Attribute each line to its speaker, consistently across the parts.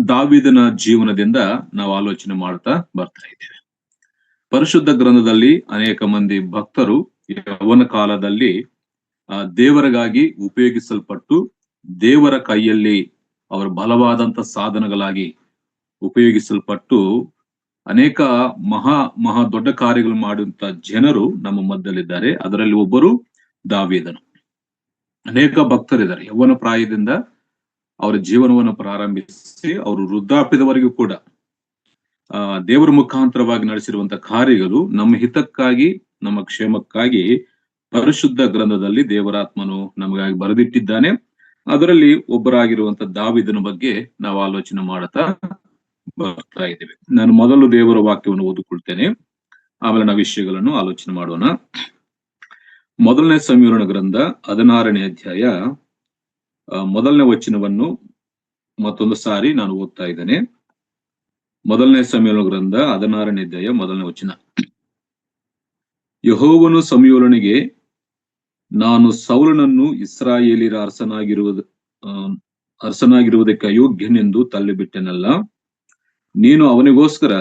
Speaker 1: ದಾವೀದನ ಜೀವನದಿಂದ ನಾವು ಆಲೋಚನೆ ಮಾಡ್ತಾ ಬರ್ತಾ ಇದ್ದೇವೆ. ಪರಿಶುದ್ಧ ಗ್ರಂಥದಲ್ಲಿ ಅನೇಕ ಮಂದಿ ಭಕ್ತರು ಯವನ ಕಾಲದಲ್ಲಿ ದೇವರಿಗಾಗಿ ಉಪಯೋಗಿಸಲ್ಪಟ್ಟು ದೇವರ ಕೈಯಲ್ಲಿ ಅವರ ಬಲವಾದಂತ ಸಾಧನಗಳಾಗಿ ಉಪಯೋಗಿಸಲ್ಪಟ್ಟು ಅನೇಕ ಮಹಾ ದೊಡ್ಡ ಕಾರ್ಯಗಳು ಮಾಡುವಂತ ಜನರು ನಮ್ಮ ಮಧ್ಯದಲ್ಲಿದ್ದಾರೆ. ಅದರಲ್ಲಿ ಒಬ್ಬರು ದಾವೀದನು. ಅನೇಕ ಭಕ್ತರಿದ್ದಾರೆ. ಯೌವನ ಪ್ರಾಯದಿಂದ ಅವರ ಜೀವನವನ್ನು ಪ್ರಾರಂಭಿಸಿ ಅವರು ವೃದ್ಧಾಪ್ಯದವರೆಗೂ ಕೂಡ ದೇವರ ಮುಖಾಂತರವಾಗಿ ನಡೆಸಿರುವಂತಹ ಕಾರ್ಯಗಳು ನಮ್ಮ ಹಿತಕ್ಕಾಗಿ, ನಮ್ಮ ಕ್ಷೇಮಕ್ಕಾಗಿ ಪರಿಶುದ್ಧ ಗ್ರಂಥದಲ್ಲಿ ದೇವರಾತ್ಮನು ನಮಗಾಗಿ ಬರೆದಿಟ್ಟಿದ್ದಾನೆ. ಅದರಲ್ಲಿ ಒಬ್ಬರಾಗಿರುವಂತಹ ದಾವೀದನ ಬಗ್ಗೆ ನಾವು ಆಲೋಚನೆ ಮಾಡುತ್ತಾ ಬರ್ತಾ ಇದ್ದೇವೆ. ನಾನು ಮೊದಲು ದೇವರ ವಾಕ್ಯವನ್ನು ಓದಿಕೊಳ್ತೇನೆ, ಆಮೇಲೆ ನಾವು ವಿಷಯಗಳನ್ನು ಆಲೋಚನೆ ಮಾಡೋಣ. ಮೊದಲನೇ ಸಮುವೇಲನ ಗ್ರಂಥ 16ನೇ ಅಧ್ಯಾಯ 1ನೇ ವಚನವನ್ನು ಮತ್ತೊಂದು ಸಾರಿ ನಾನು ಓದ್ತಾ ಇದ್ದೇನೆ. ಮೊದಲನೇ ಸಮುವೇಲನ ಗ್ರಂಥ 16ನೇ ಅಧ್ಯಾಯ 1ನೇ ವಚನ. ಯೆಹೋವನು ಸಮುವೇಲನಿಗೆ, ನಾನು ಸೌಲನನ್ನು ಇಸ್ರಾಯೇಲಿಯರ ಅರಸನಾಗಿರುವುದಕ್ಕೆ ಅಯೋಗ್ಯನೆಂದು ತಳ್ಳಿಬಿಟ್ಟೆನಲ್ಲ, ನೀನು ಅವನಿಗೋಸ್ಕರ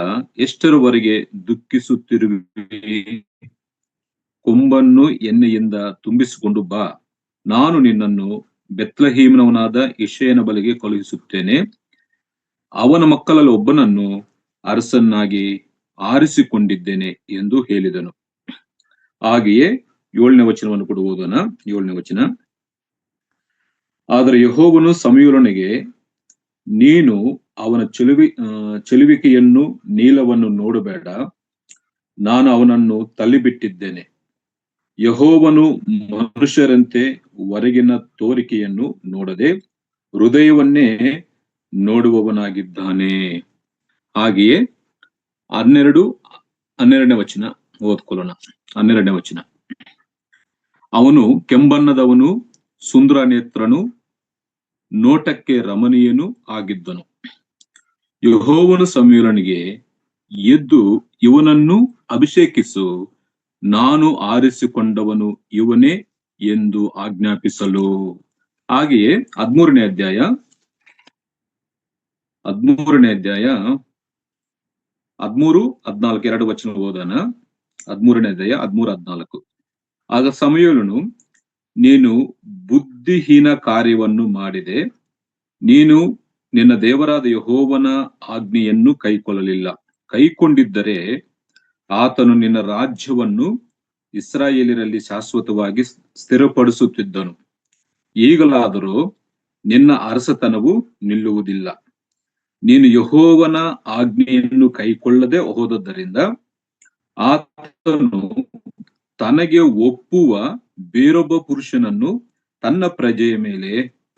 Speaker 1: ಎಷ್ಟರವರೆಗೆ ದುಃಖಿಸುತ್ತಿರುವಿ? ಕೊಂಬನ್ನು ಎಣ್ಣೆಯಿಂದ ತುಂಬಿಸಿಕೊಂಡು ಬಾ, ನಾನು ನಿನ್ನನ್ನು ಬೆತ್ಲೆಹೇಮಿನವನಾದ ಇಷಯನ ಬಳಿಗೆ ಕಳುಹಿಸುತ್ತೇನೆ. ಅವನ ಮಕ್ಕಳಲ್ಲಿ ಒಬ್ಬನನ್ನು ಅರಸನ್ನಾಗಿ ಆರಿಸಿಕೊಂಡಿದ್ದೇನೆ ಎಂದು ಹೇಳಿದನು. ಹಾಗೆಯೇ 7ನೇ ವಚನವನ್ನು ಕೂಡ ಓದೋಣ. 7ನೇ ವಚನ. ಆದರೆ ಯೆಹೋವನು ಸಮುವೇಲನಿಗೆ, ನೀನು ಅವನ ಚೆಲುವಿಕೆಯನ್ನು ನೀಲವನ್ನು ನೋಡಬೇಡ, ನಾನು ಅವನನ್ನು ತಳ್ಳಿಬಿಟ್ಟಿದ್ದೇನೆ. ಯೆಹೋವನು ಮನುಷ್ಯರಂತೆ ಹೊರಗಿನ ತೋರಿಕೆಯನ್ನು ನೋಡದೆ ಹೃದಯವನ್ನೇ ನೋಡುವವನಾಗಿದ್ದಾನೆ. ಹಾಗೆಯೇ 12ನೇ ವಚನ ಓದ್ಕೊಳ್ಳೋಣ. 12ನೇ ವಚನ. ಅವನು ಕೆಂಬಣ್ಣದವನು, ಸುಂದರ ನೇತ್ರನು, ನೋಟಕ್ಕೆ ರಮಣೀಯನು ಆಗಿದ್ದನು. ಯೆಹೋವನು ಸಮುವೇಲನಿಗೆ, ಎದ್ದು ಇವನನ್ನು ಅಭಿಷೇಕಿಸು, ನಾನು ಆರಿಸಿಕೊಂಡವನು ಇವನೇ ಎಂದು ಆಜ್ಞಾಪಿಸಲು. ಹಾಗೆಯೇ 13ನೇ ಅಧ್ಯಾಯ 13-14 2 ವಚನ ಓದೋಣ. 13ನೇ ಅಧ್ಯಾಯ 13-14. ಆಗ ಸಮುವೇಲನು, ನೀನು ಬುದ್ಧಿಹೀನ ಕಾರ್ಯವನ್ನು ಮಾಡಿದೆ, ನೀನು ನಿನ್ನ ದೇವರಾದ ಯೆಹೋವನ ಆಜ್ಞೆಯನ್ನು ಕೈಕೊಳ್ಳಲಿಲ್ಲ. ಕೈಕೊಂಡಿದ್ದರೆ ಆತನು ನಿನ್ನ ರಾಜ್ಯವನ್ನು ಇಸ್ರಾಯೇಲಿನಲ್ಲಿ ಶಾಶ್ವತವಾಗಿ ಸ್ಥಿರಪಡಿಸುತ್ತಿದ್ದನು. ಈಗಲಾದರೂ ನಿನ್ನ ಅರಸತನವು ನಿಲ್ಲುವುದಿಲ್ಲ. ನೀನು ಯೆಹೋವನ ಆಜ್ಞೆಯನ್ನು ಕೈಕೊಳ್ಳದೆ ಹೋದದ್ದರಿಂದ ಆತನು ತನಗೆ ಒಪ್ಪುವ ಬೇರೊಬ್ಬ ಪುರುಷನನ್ನು ತನ್ನ ಪ್ರಜೆಯ ಮೇಲೆ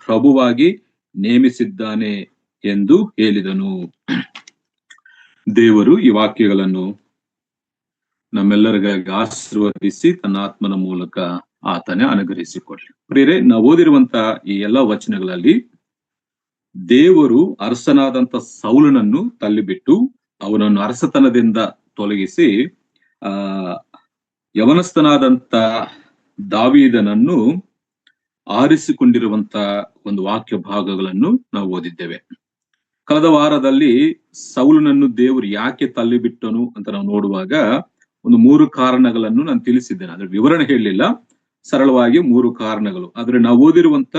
Speaker 1: ಪ್ರಭುವಾಗಿ ನೇಮಿಸಿದ್ದಾನೆ ಎಂದು ಹೇಳಿದನು. ದೇವರು ಈ ವಾಕ್ಯಗಳನ್ನು ನಮ್ಮೆಲ್ಲರಿಗಾಗಿ ಆಶೀರ್ವದಿಸಿ ತನ್ನ ಆತ್ಮನ ಮೂಲಕ ಆತನೇ ಅನುಗ್ರಹಿಸಿಕೊಳ್ಳಿ. ಪ್ರಿಯರೇ, ನಾವು ಓದಿರುವಂತ ಈ ಎಲ್ಲಾ ವಚನಗಳಲ್ಲಿ ದೇವರು ಅರಸನಾದಂತ ಸೌಲನನ್ನು ತಳ್ಳಿಬಿಟ್ಟು ಅವನನ್ನು ಅರಸತನದಿಂದ ತೊಲಗಿಸಿ ಯವನಸ್ಥನಾದಂತ ದಾವೀದನನ್ನು ಆರಿಸಿಕೊಂಡಿರುವಂತ ಒಂದು ವಾಕ್ಯ ಭಾಗಗಳನ್ನು ನಾವು ಓದಿದ್ದೇವೆ. ಕಳೆದ ವಾರದಲ್ಲಿ ಸೌಲನನ್ನು ದೇವರು ಯಾಕೆ ತಳ್ಳಿಬಿಟ್ಟನು ಅಂತ ನಾವು ನೋಡುವಾಗ ಒಂದು 3 ಕಾರಣಗಳನ್ನು ನಾನು ತಿಳಿಸಿದ್ದೇನೆ. ಅದ್ರ ವಿವರಣೆ ಹೇಳಲಿಲ್ಲ, ಸರಳವಾಗಿ 3 ಕಾರಣಗಳು. ಆದ್ರೆ ನಾವು ಓದಿರುವಂತ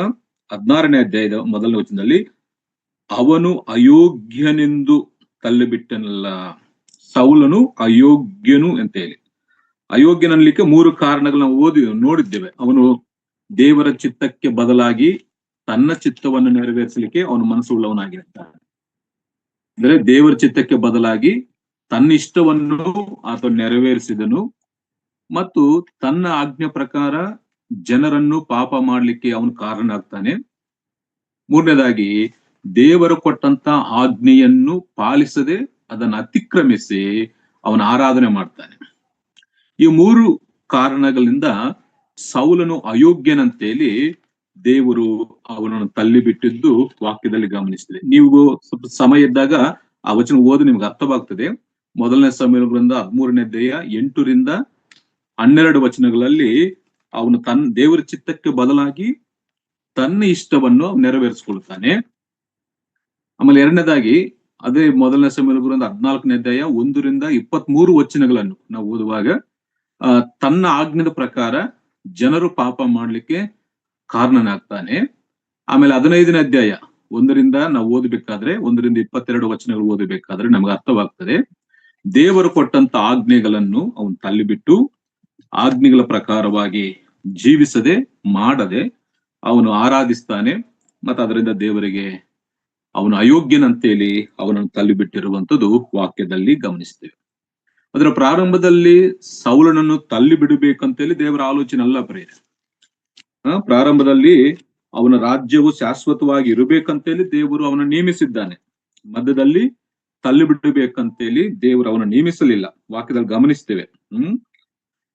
Speaker 1: 16ನೇ ಅಧ್ಯಾಯದ 1ನೇ ವಚನದಲ್ಲಿ ಅವನು ಅಯೋಗ್ಯನೆಂದು ತಳ್ಳಿಬಿಟ್ಟನಲ್ಲ, ಸೌಲನು ಅಯೋಗ್ಯನು ಅಂತ ಹೇಳಿ. ಅಯೋಗ್ಯನಲ್ಲಿಕ್ಕೆ 3 ಕಾರಣಗಳು ನಾವು ನೋಡಿದ್ದೇವೆ. ಅವನು ದೇವರ ಚಿತ್ತಕ್ಕೆ ಬದಲಾಗಿ ತನ್ನ ಚಿತ್ತವನ್ನು ನೆರವೇರಿಸಲಿಕ್ಕೆ ಅವನು ಮನಸ್ಸುಳ್ಳವನಾಗಿರ್ತಾನೆ. ಅಂದ್ರೆ ದೇವರ ಚಿತ್ತಕ್ಕೆ ಬದಲಾಗಿ ತನ್ನ ಇಷ್ಟವನ್ನು ಆತ ನೆರವೇರಿಸಿದನು ಮತ್ತು ತನ್ನ ಆಜ್ಞೆ ಪ್ರಕಾರ ಜನರನ್ನು ಪಾಪ ಮಾಡ್ಲಿಕ್ಕೆ ಅವನು ಕಾರಣ ಆಗ್ತಾನೆ. 3ನೇದಾಗಿ ದೇವರು ಕೊಟ್ಟಂತ ಆಜ್ಞೆಯನ್ನು ಪಾಲಿಸದೆ ಅದನ್ನು ಅತಿಕ್ರಮಿಸಿ ಅವನ ಆರಾಧನೆ ಮಾಡ್ತಾನೆ. ಈ 3 ಕಾರಣಗಳಿಂದ ಸೌಲನು ಅಯೋಗ್ಯನಂತೇಳಿ ದೇವರು ಅವನನ್ನು ತಳ್ಳಿಬಿಟ್ಟಿದ್ದು ವಾಕ್ಯದಲ್ಲಿ ಗಮನಿಸಿದೆ. ನೀವು ಸ್ವಲ್ಪ ಸಮಯ ಇದ್ದಾಗ ಆ ವಚನ ಓದಿ ನಿಮ್ಗೆ ಅರ್ಥವಾಗ್ತದೆ. ಮೊದಲನೇ ಸಮುವೇಲನ ಗ್ರಂಥ 13ನೇ ಅಧ್ಯಾಯ 8-12 ವಚನಗಳಲ್ಲಿ ಅವನು ದೇವರ ಚಿತ್ತಕ್ಕೆ ಬದಲಾಗಿ ತನ್ನ ಇಷ್ಟವನ್ನು ನೆರವೇರಿಸಿಕೊಳ್ತಾನೆ. ಆಮೇಲೆ ಎರಡನೇದಾಗಿ ಅದೇ ಮೊದಲನೇ ಸಮುವೇಲ ಗ್ರಂಥ 14ನೇ ಅಧ್ಯಾಯ 1-23 ವಚನಗಳನ್ನು ನಾವು ಓದುವಾಗ ತನ್ನ ಆಜ್ಞೆಯ ಪ್ರಕಾರ ಜನರು ಪಾಪ ಮಾಡ್ಲಿಕ್ಕೆ ಕಾರಣನಾಗ್ತಾನೆ. ಆಮೇಲೆ 15ನೇ ಅಧ್ಯಾಯ 1ರಿಂದ ನಾವು ಓದಬೇಕಾದ್ರೆ 1-22 ವಚನಗಳು ಓದಬೇಕಾದ್ರೆ ನಮ್ಗೆ ಅರ್ಥವಾಗ್ತದೆ, ದೇವರು ಕೊಟ್ಟಂತ ಆಜ್ಞೆಗಳನ್ನು ಅವನು ತಳ್ಳಿಬಿಟ್ಟು ಆಜ್ಞೆಗಳ ಪ್ರಕಾರವಾಗಿ ಜೀವಿಸದೆ ಮಾಡದೆ ಅವನು ಆರಾಧಿಸ್ತಾನೆ. ಮತ್ತೆ ಅದರಿಂದ ದೇವರಿಗೆ ಅವನು ಅಯೋಗ್ಯನಂತೇಳಿ ಅವನನ್ನು ತಳ್ಳಿಬಿಟ್ಟಿರುವಂತದ್ದು ವಾಕ್ಯದಲ್ಲಿ ಗಮನಿಸ್ತೇವೆ. ಅದರ ಪ್ರಾರಂಭದಲ್ಲಿ ಸೌಲನನ್ನು ತಳ್ಳಿ ಬಿಡಬೇಕಂತೇಳಿ ದೇವರ ಆಲೋಚನೆ ಅಲ್ಲ ಪ್ರಿಯರೇ. ಪ್ರಾರಂಭದಲ್ಲಿ ಅವನ ರಾಜ್ಯವು ಶಾಶ್ವತವಾಗಿ ಇರಬೇಕಂತೇಳಿ ದೇವರು ಅವನ ನೇಮಿಸಿದ್ದಾನೆ. ಮಧ್ಯದಲ್ಲಿ ತಳ್ಳಿ ಬಿಡಬೇಕಂತೇಳಿ ದೇವರು ಅವನ ನೇಮಿಸಲಿಲ್ಲ. ವಾಕ್ಯದಲ್ಲಿ ಗಮನಿಸ್ತೇವೆ.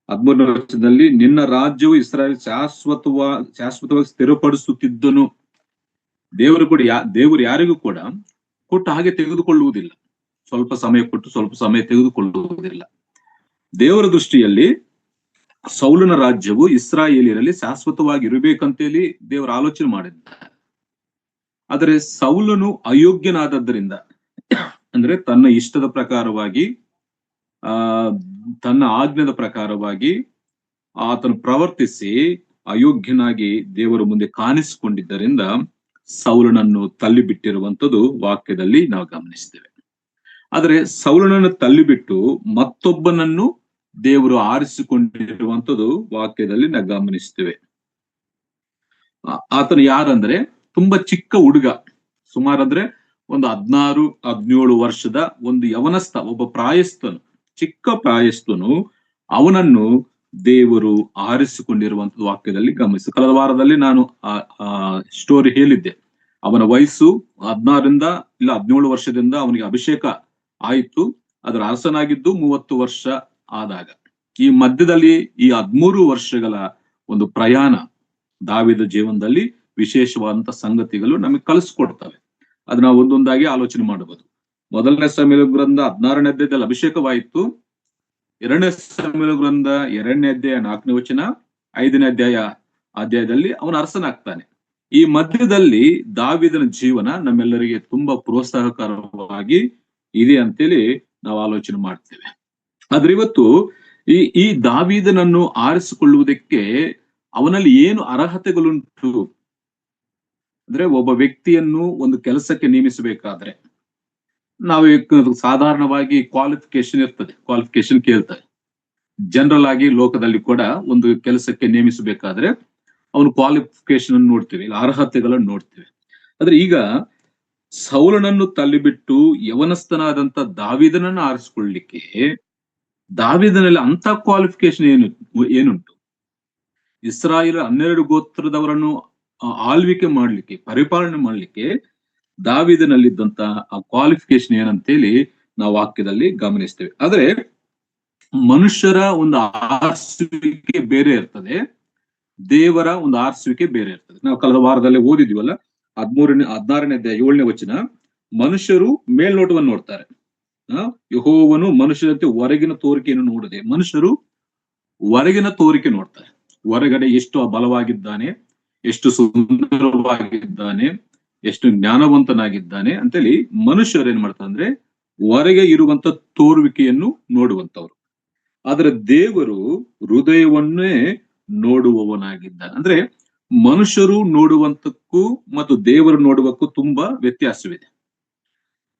Speaker 1: 13ನೇ ವರ್ಷದಲ್ಲಿ ನಿನ್ನ ರಾಜ್ಯವು ಇಸ್ರಾಯೇಲ್ ಶಾಶ್ವತವಾಗಿ ಸ್ಥಿರಪಡಿಸುತ್ತಿದ್ದನು. ದೇವರು ಯಾರಿಗೂ ಕೂಡ ಕೊಟ್ಟು ಹಾಗೆ ತೆಗೆದುಕೊಳ್ಳುವುದಿಲ್ಲ. ಸ್ವಲ್ಪ ಸಮಯ ಕೊಟ್ಟು ಸ್ವಲ್ಪ ಸಮಯ ತೆಗೆದುಕೊಳ್ಳುವುದಿಲ್ಲ. ದೇವರ ದೃಷ್ಟಿಯಲ್ಲಿ ಸೌಲನ ರಾಜ್ಯವು ಇಸ್ರಾಯೇಲಿಯರಲ್ಲಿ ಶಾಶ್ವತವಾಗಿ ಇರಬೇಕಂತೇಳಿ ದೇವರ ಆಲೋಚನೆ ಮಾಡಿದ್ದಾರೆ. ಆದರೆ ಸೌಲನು ಅಯೋಗ್ಯನಾದದ್ದರಿಂದ, ಅಂದ್ರೆ ತನ್ನ ಇಷ್ಟದ ಪ್ರಕಾರವಾಗಿ ತನ್ನ ಆಜ್ಞೆದ ಪ್ರಕಾರವಾಗಿ ಆತನು ಪ್ರವರ್ತಿಸಿ ಅಯೋಗ್ಯನಾಗಿ ದೇವರ ಮುಂದೆ ಕಾಣಿಸಿಕೊಂಡಿದ್ದರಿಂದ ಸೌಲನನ್ನು ತಳ್ಳಿಬಿಟ್ಟಿರುವಂತದ್ದು ವಾಕ್ಯದಲ್ಲಿ ನಾವು ಗಮನಿಸ್ತೇವೆ. ಆದರೆ ಸೌಲನನ್ನು ತಳ್ಳಿಬಿಟ್ಟು ಮತ್ತೊಬ್ಬನನ್ನು ದೇವರು ಆರಿಸಿಕೊಂಡಿರುವಂತದ್ದು ವಾಕ್ಯದಲ್ಲಿ ನಾವು ಗಮನಿಸ್ತೇವೆ. ಆತನು ಯಾರಂದ್ರೆ ತುಂಬಾ ಚಿಕ್ಕ ಹುಡುಗ, ಸುಮಾರಂದ್ರೆ ಒಂದು 16-17 ವರ್ಷದ ಒಂದು ಯವನಸ್ಥ, ಒಬ್ಬ ಪ್ರಾಯಸ್ಥನು, ಚಿಕ್ಕ ಪ್ರಾಯಸ್ಥನು, ಅವನನ್ನು ದೇವರು ಆರಿಸಿಕೊಂಡಿರುವಂತದ್ದು ವಾಕ್ಯದಲ್ಲಿ ಗಮನಿಸಿ. ಕಳೆದ ವಾರದಲ್ಲಿ ನಾನು ಆ ಸ್ಟೋರಿ ಹೇಳಿದ್ದೆ. ಅವನ ವಯಸ್ಸು 16-17 ವರ್ಷದಿಂದ ಅವನಿಗೆ ಅಭಿಷೇಕ ಆಯಿತು. ಅದರ ಅರಸನಾಗಿದ್ದು 30 ವರ್ಷ ಆದಾಗ, ಈ ಮಧ್ಯದಲ್ಲಿ ಈ 13 ವರ್ಷಗಳ ಒಂದು ಪ್ರಯಾಣ ದಾವೀದ ಜೀವನದಲ್ಲಿ ವಿಶೇಷವಾದಂತ ಸಂಗತಿಗಳು ನಮಗೆ ಕಲಿಸ್ಕೊಡ್ತವೆ. ಅದನ್ನ ಒಂದೊಂದಾಗಿ ಆಲೋಚನೆ ಮಾಡಬಹುದು. ಮೊದಲನೇ ಸಮುವೇಲ ಗ್ರಂಥ 16ನೇ ಅಧ್ಯಾಯದಲ್ಲಿ ಅಭಿಷೇಕವಾಯಿತು. 2ನೇ ಸಮುವೇಲ ಗ್ರಂಥ 2ನೇ ಅಧ್ಯಾಯ 4ನೇ ವಚನ, 5ನೇ ಅಧ್ಯಾಯದಲ್ಲಿ ಅವನು ಅರಸನಾಗ್ತಾನೆ. ಈ ಮಧ್ಯದಲ್ಲಿ ದಾವೀದನ ಜೀವನ ನಮ್ಮೆಲ್ಲರಿಗೆ ತುಂಬಾ ಪ್ರೋತ್ಸಾಹಕರವಾಗಿ ಇದೆ ಅಂತೇಳಿ ನಾವು ಆಲೋಚನೆ ಮಾಡ್ತೇವೆ. ಆದ್ರೆ ಇವತ್ತು ಈ ದಾವೀದನನ್ನು ಆರಿಸಿಕೊಳ್ಳುವುದಕ್ಕೆ ಅವನಲ್ಲಿ ಏನು ಅರ್ಹತೆಗಳುಂಟು ಅಂದ್ರೆ, ಒಬ್ಬ ವ್ಯಕ್ತಿಯನ್ನು ಒಂದು ಕೆಲಸಕ್ಕೆ ನೇಮಿಸಬೇಕಾದ್ರೆ ನಾವು ಸಾಧಾರಣವಾಗಿ ಕ್ವಾಲಿಫಿಕೇಶನ್ ಇರ್ತದೆ, ಕ್ವಾಲಿಫಿಕೇಶನ್ ಕೇಳ್ತಾರೆ. ಜನರಲ್ ಆಗಿ ಲೋಕದಲ್ಲಿ ಕೂಡ ಒಂದು ಕೆಲಸಕ್ಕೆ ನೇಮಿಸಬೇಕಾದ್ರೆ ಅವನು ಕ್ವಾಲಿಫಿಕೇಶನ್ ಅನ್ನು ನೋಡ್ತೀವಿ, ಅರ್ಹತೆಗಳನ್ನು ನೋಡ್ತೀವಿ. ಆದ್ರೆ ಈಗ ಸೌಲನನ್ನು ತಳ್ಳಿಬಿಟ್ಟು ಯವನಸ್ಥನಾದಂತ ದಾವೀದನನ್ನು ಆರಿಸಿಕೊಳ್ಳಲಿಕ್ಕೆ ದಾವೀದನಲ್ಲಿ ಅಂತ ಕ್ವಾಲಿಫಿಕೇಶನ್ ಏನುಂಟು? ಇಸ್ರಾಯೇಲ್ 12 ಗೋತ್ರದವರನ್ನು ಆಳ್ವಿಕೆ ಮಾಡ್ಲಿಕ್ಕೆ, ಪರಿಪಾಲನೆ ಮಾಡ್ಲಿಕ್ಕೆ ದಾವೀದನಲ್ಲಿದ್ದಂತ ಆ ಕ್ವಾಲಿಫಿಕೇಶನ್ ಏನಂತೇಳಿ ನಾವು ವಾಕ್ಯದಲ್ಲಿ ಗಮನಿಸ್ತೇವೆ. ಆದ್ರೆ ಮನುಷ್ಯರ ಒಂದು ಆರಿಸುವಿಕೆ ಬೇರೆ ಇರ್ತದೆ, ದೇವರ ಒಂದು ಆರಿಸುವಿಕೆ ಬೇರೆ ಇರ್ತದೆ. ನಾವು ಕಳೆದ ವಾರದಲ್ಲಿ ಓದಿದ್ವಲ್ಲ, 16ನೇ ಅಧ್ಯಾಯ 7ನೇ ವಚನ, ಮನುಷ್ಯರು ಮೇಲ್ನೋಟವನ್ನು ನೋಡ್ತಾರೆ, ಯೆಹೋವನು ಮನುಷ್ಯರಂತೆ ಹೊರಗಿನ ತೋರಿಕೆಯನ್ನು ನೋಡದೆ. ಮನುಷ್ಯರು ಹೊರಗಿನ ತೋರಿಕೆ ನೋಡ್ತಾರೆ, ಹೊರಗಡೆ ಎಷ್ಟು ಬಲವಾಗಿದ್ದಾನೆ, ಎಷ್ಟು ಸುಂದರವಾಗಿದ್ದಾನೆ, ಎಷ್ಟು ಜ್ಞಾನವಂತನಾಗಿದ್ದಾನೆ ಅಂತೇಳಿ ಮನುಷ್ಯರು ಏನ್ ಮಾಡ್ತಾರೆ ಅಂದ್ರೆ ಹೊರಗೆ ಇರುವಂತ ತೋರುವಿಕೆಯನ್ನು ನೋಡುವಂತವ್ರು. ಆದ್ರೆ ದೇವರು ಹೃದಯವನ್ನೇ ನೋಡುವವನಾಗಿದ್ದಾನೆ. ಅಂದ್ರೆ ಮನುಷ್ಯರು ನೋಡುವಂತಕ್ಕೂ ಮತ್ತು ದೇವರು ನೋಡುವಕ್ಕೂ ತುಂಬಾ ವ್ಯತ್ಯಾಸವಿದೆ.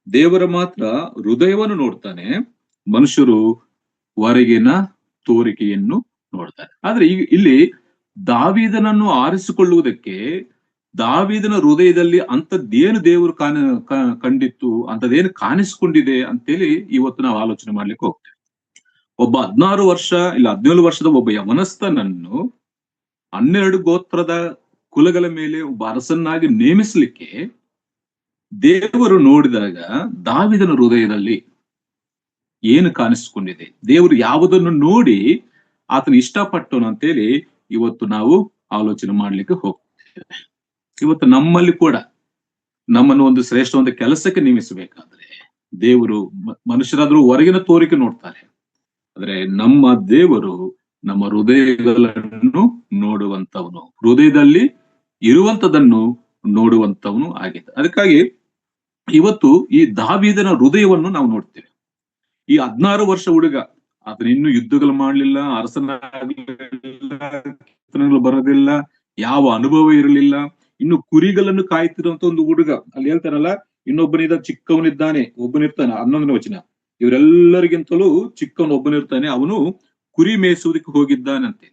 Speaker 1: ದೇವರ ಮಾತ್ರ ಹೃದಯವನ್ನು ನೋಡ್ತಾನೆ, ಮನುಷ್ಯರು ಹೊರಗಿನ ತೋರಿಕೆಯನ್ನು ನೋಡ್ತಾರೆ. ಆದ್ರೆ ಇಲ್ಲಿ ದಾವೀದನನ್ನು ಆರಿಸಿಕೊಳ್ಳುವುದಕ್ಕೆ ದಾವೀದನ ಹೃದಯದಲ್ಲಿ ಅಂತದ್ದೇನು ದೇವರು ಕಂಡಿತ್ತು, ಅಂತದೇನು ಕಾಣಿಸ್ಕೊಂಡಿದೆ ಅಂತೇಳಿ ಇವತ್ತು ನಾವು ಆಲೋಚನೆ ಮಾಡ್ಲಿಕ್ಕೆ ಹೋಗ್ತೇವೆ. ಒಬ್ಬ 16 ವರ್ಷ ಇಲ್ಲ 17 ವರ್ಷದ ಒಬ್ಬ ಯವನಸ್ಥನನ್ನು 12 ಗೋತ್ರದ ಕುಲಗಳ ಮೇಲೆ ಒಬ್ಬ ಅರಸನ್ನಾಗಿ ನೇಮಿಸಲಿಕ್ಕೆ ದೇವರು ನೋಡಿದಾಗ ದಾವೀದನ ಹೃದಯದಲ್ಲಿ ಏನು ಕಾಣಿಸ್ಕೊಂಡಿದೆ, ದೇವರು ಯಾವುದನ್ನು ನೋಡಿ ಆತನ ಇಷ್ಟಪಟ್ಟನು ಅಂತೇಳಿ ಇವತ್ತು ನಾವು ಆಲೋಚನೆ ಮಾಡ್ಲಿಕ್ಕೆ ಹೋಗ್ತೇವೆ. ಇವತ್ತು ನಮ್ಮಲ್ಲಿ ಕೂಡ ನಮ್ಮನ್ನು ಒಂದು ಶ್ರೇಷ್ಠ ಒಂದು ಕೆಲಸಕ್ಕೆ ನೇಮಿಸಬೇಕಾದ್ರೆ ದೇವರು, ಮನುಷ್ಯರಾದ್ರೂ ಹೊರಗಿನ ತೋರಿಕೆ ನೋಡ್ತಾರೆ, ಆದ್ರೆ ನಮ್ಮ ದೇವರು ನಮ್ಮ ಹೃದಯಗಳನ್ನು ನೋಡುವಂತವನು, ಹೃದಯದಲ್ಲಿ ಇರುವಂತದನ್ನು ನೋಡುವಂತವನು ಆಗಿದೆ. ಅದಕ್ಕಾಗಿ ಇವತ್ತು ಈ ದಾವೀದನ ಹೃದಯವನ್ನು ನಾವು ನೋಡ್ತೇವೆ. ಈ 16 ವರ್ಷ ಹುಡುಗ, ಆತನ ಇನ್ನು ಯುದ್ಧಗಳು ಮಾಡ್ಲಿಲ್ಲ, ಅರಸನಾಗ್ಲಿಲ್ಲ, ಬರೋದಿಲ್ಲ, ಯಾವ ಅನುಭವ ಇರಲಿಲ್ಲ, ಇನ್ನು ಕುರಿಗಳನ್ನು ಕಾಯ್ತಿರುವಂತ ಒಂದು ಹುಡುಗ. ಅಲ್ಲಿ ಹೇಳ್ತಾರಲ್ಲ, ಇನ್ನೊಬ್ಬನಿದ ಚಿಕ್ಕವನಿದ್ದಾನೆ, ಒಬ್ಬನಿರ್ತಾನೆ, 11ನೇ ವಚನ, ಇವರೆಲ್ಲರಿಗಿಂತಲೂ ಚಿಕ್ಕವನೊಬ್ಬನಿರ್ತಾನೆ, ಅವನು ಕುರಿ ಮೇಯಿಸುವುದಕ್ಕೆ ಹೋಗಿದ್ದಾನಂತೆ.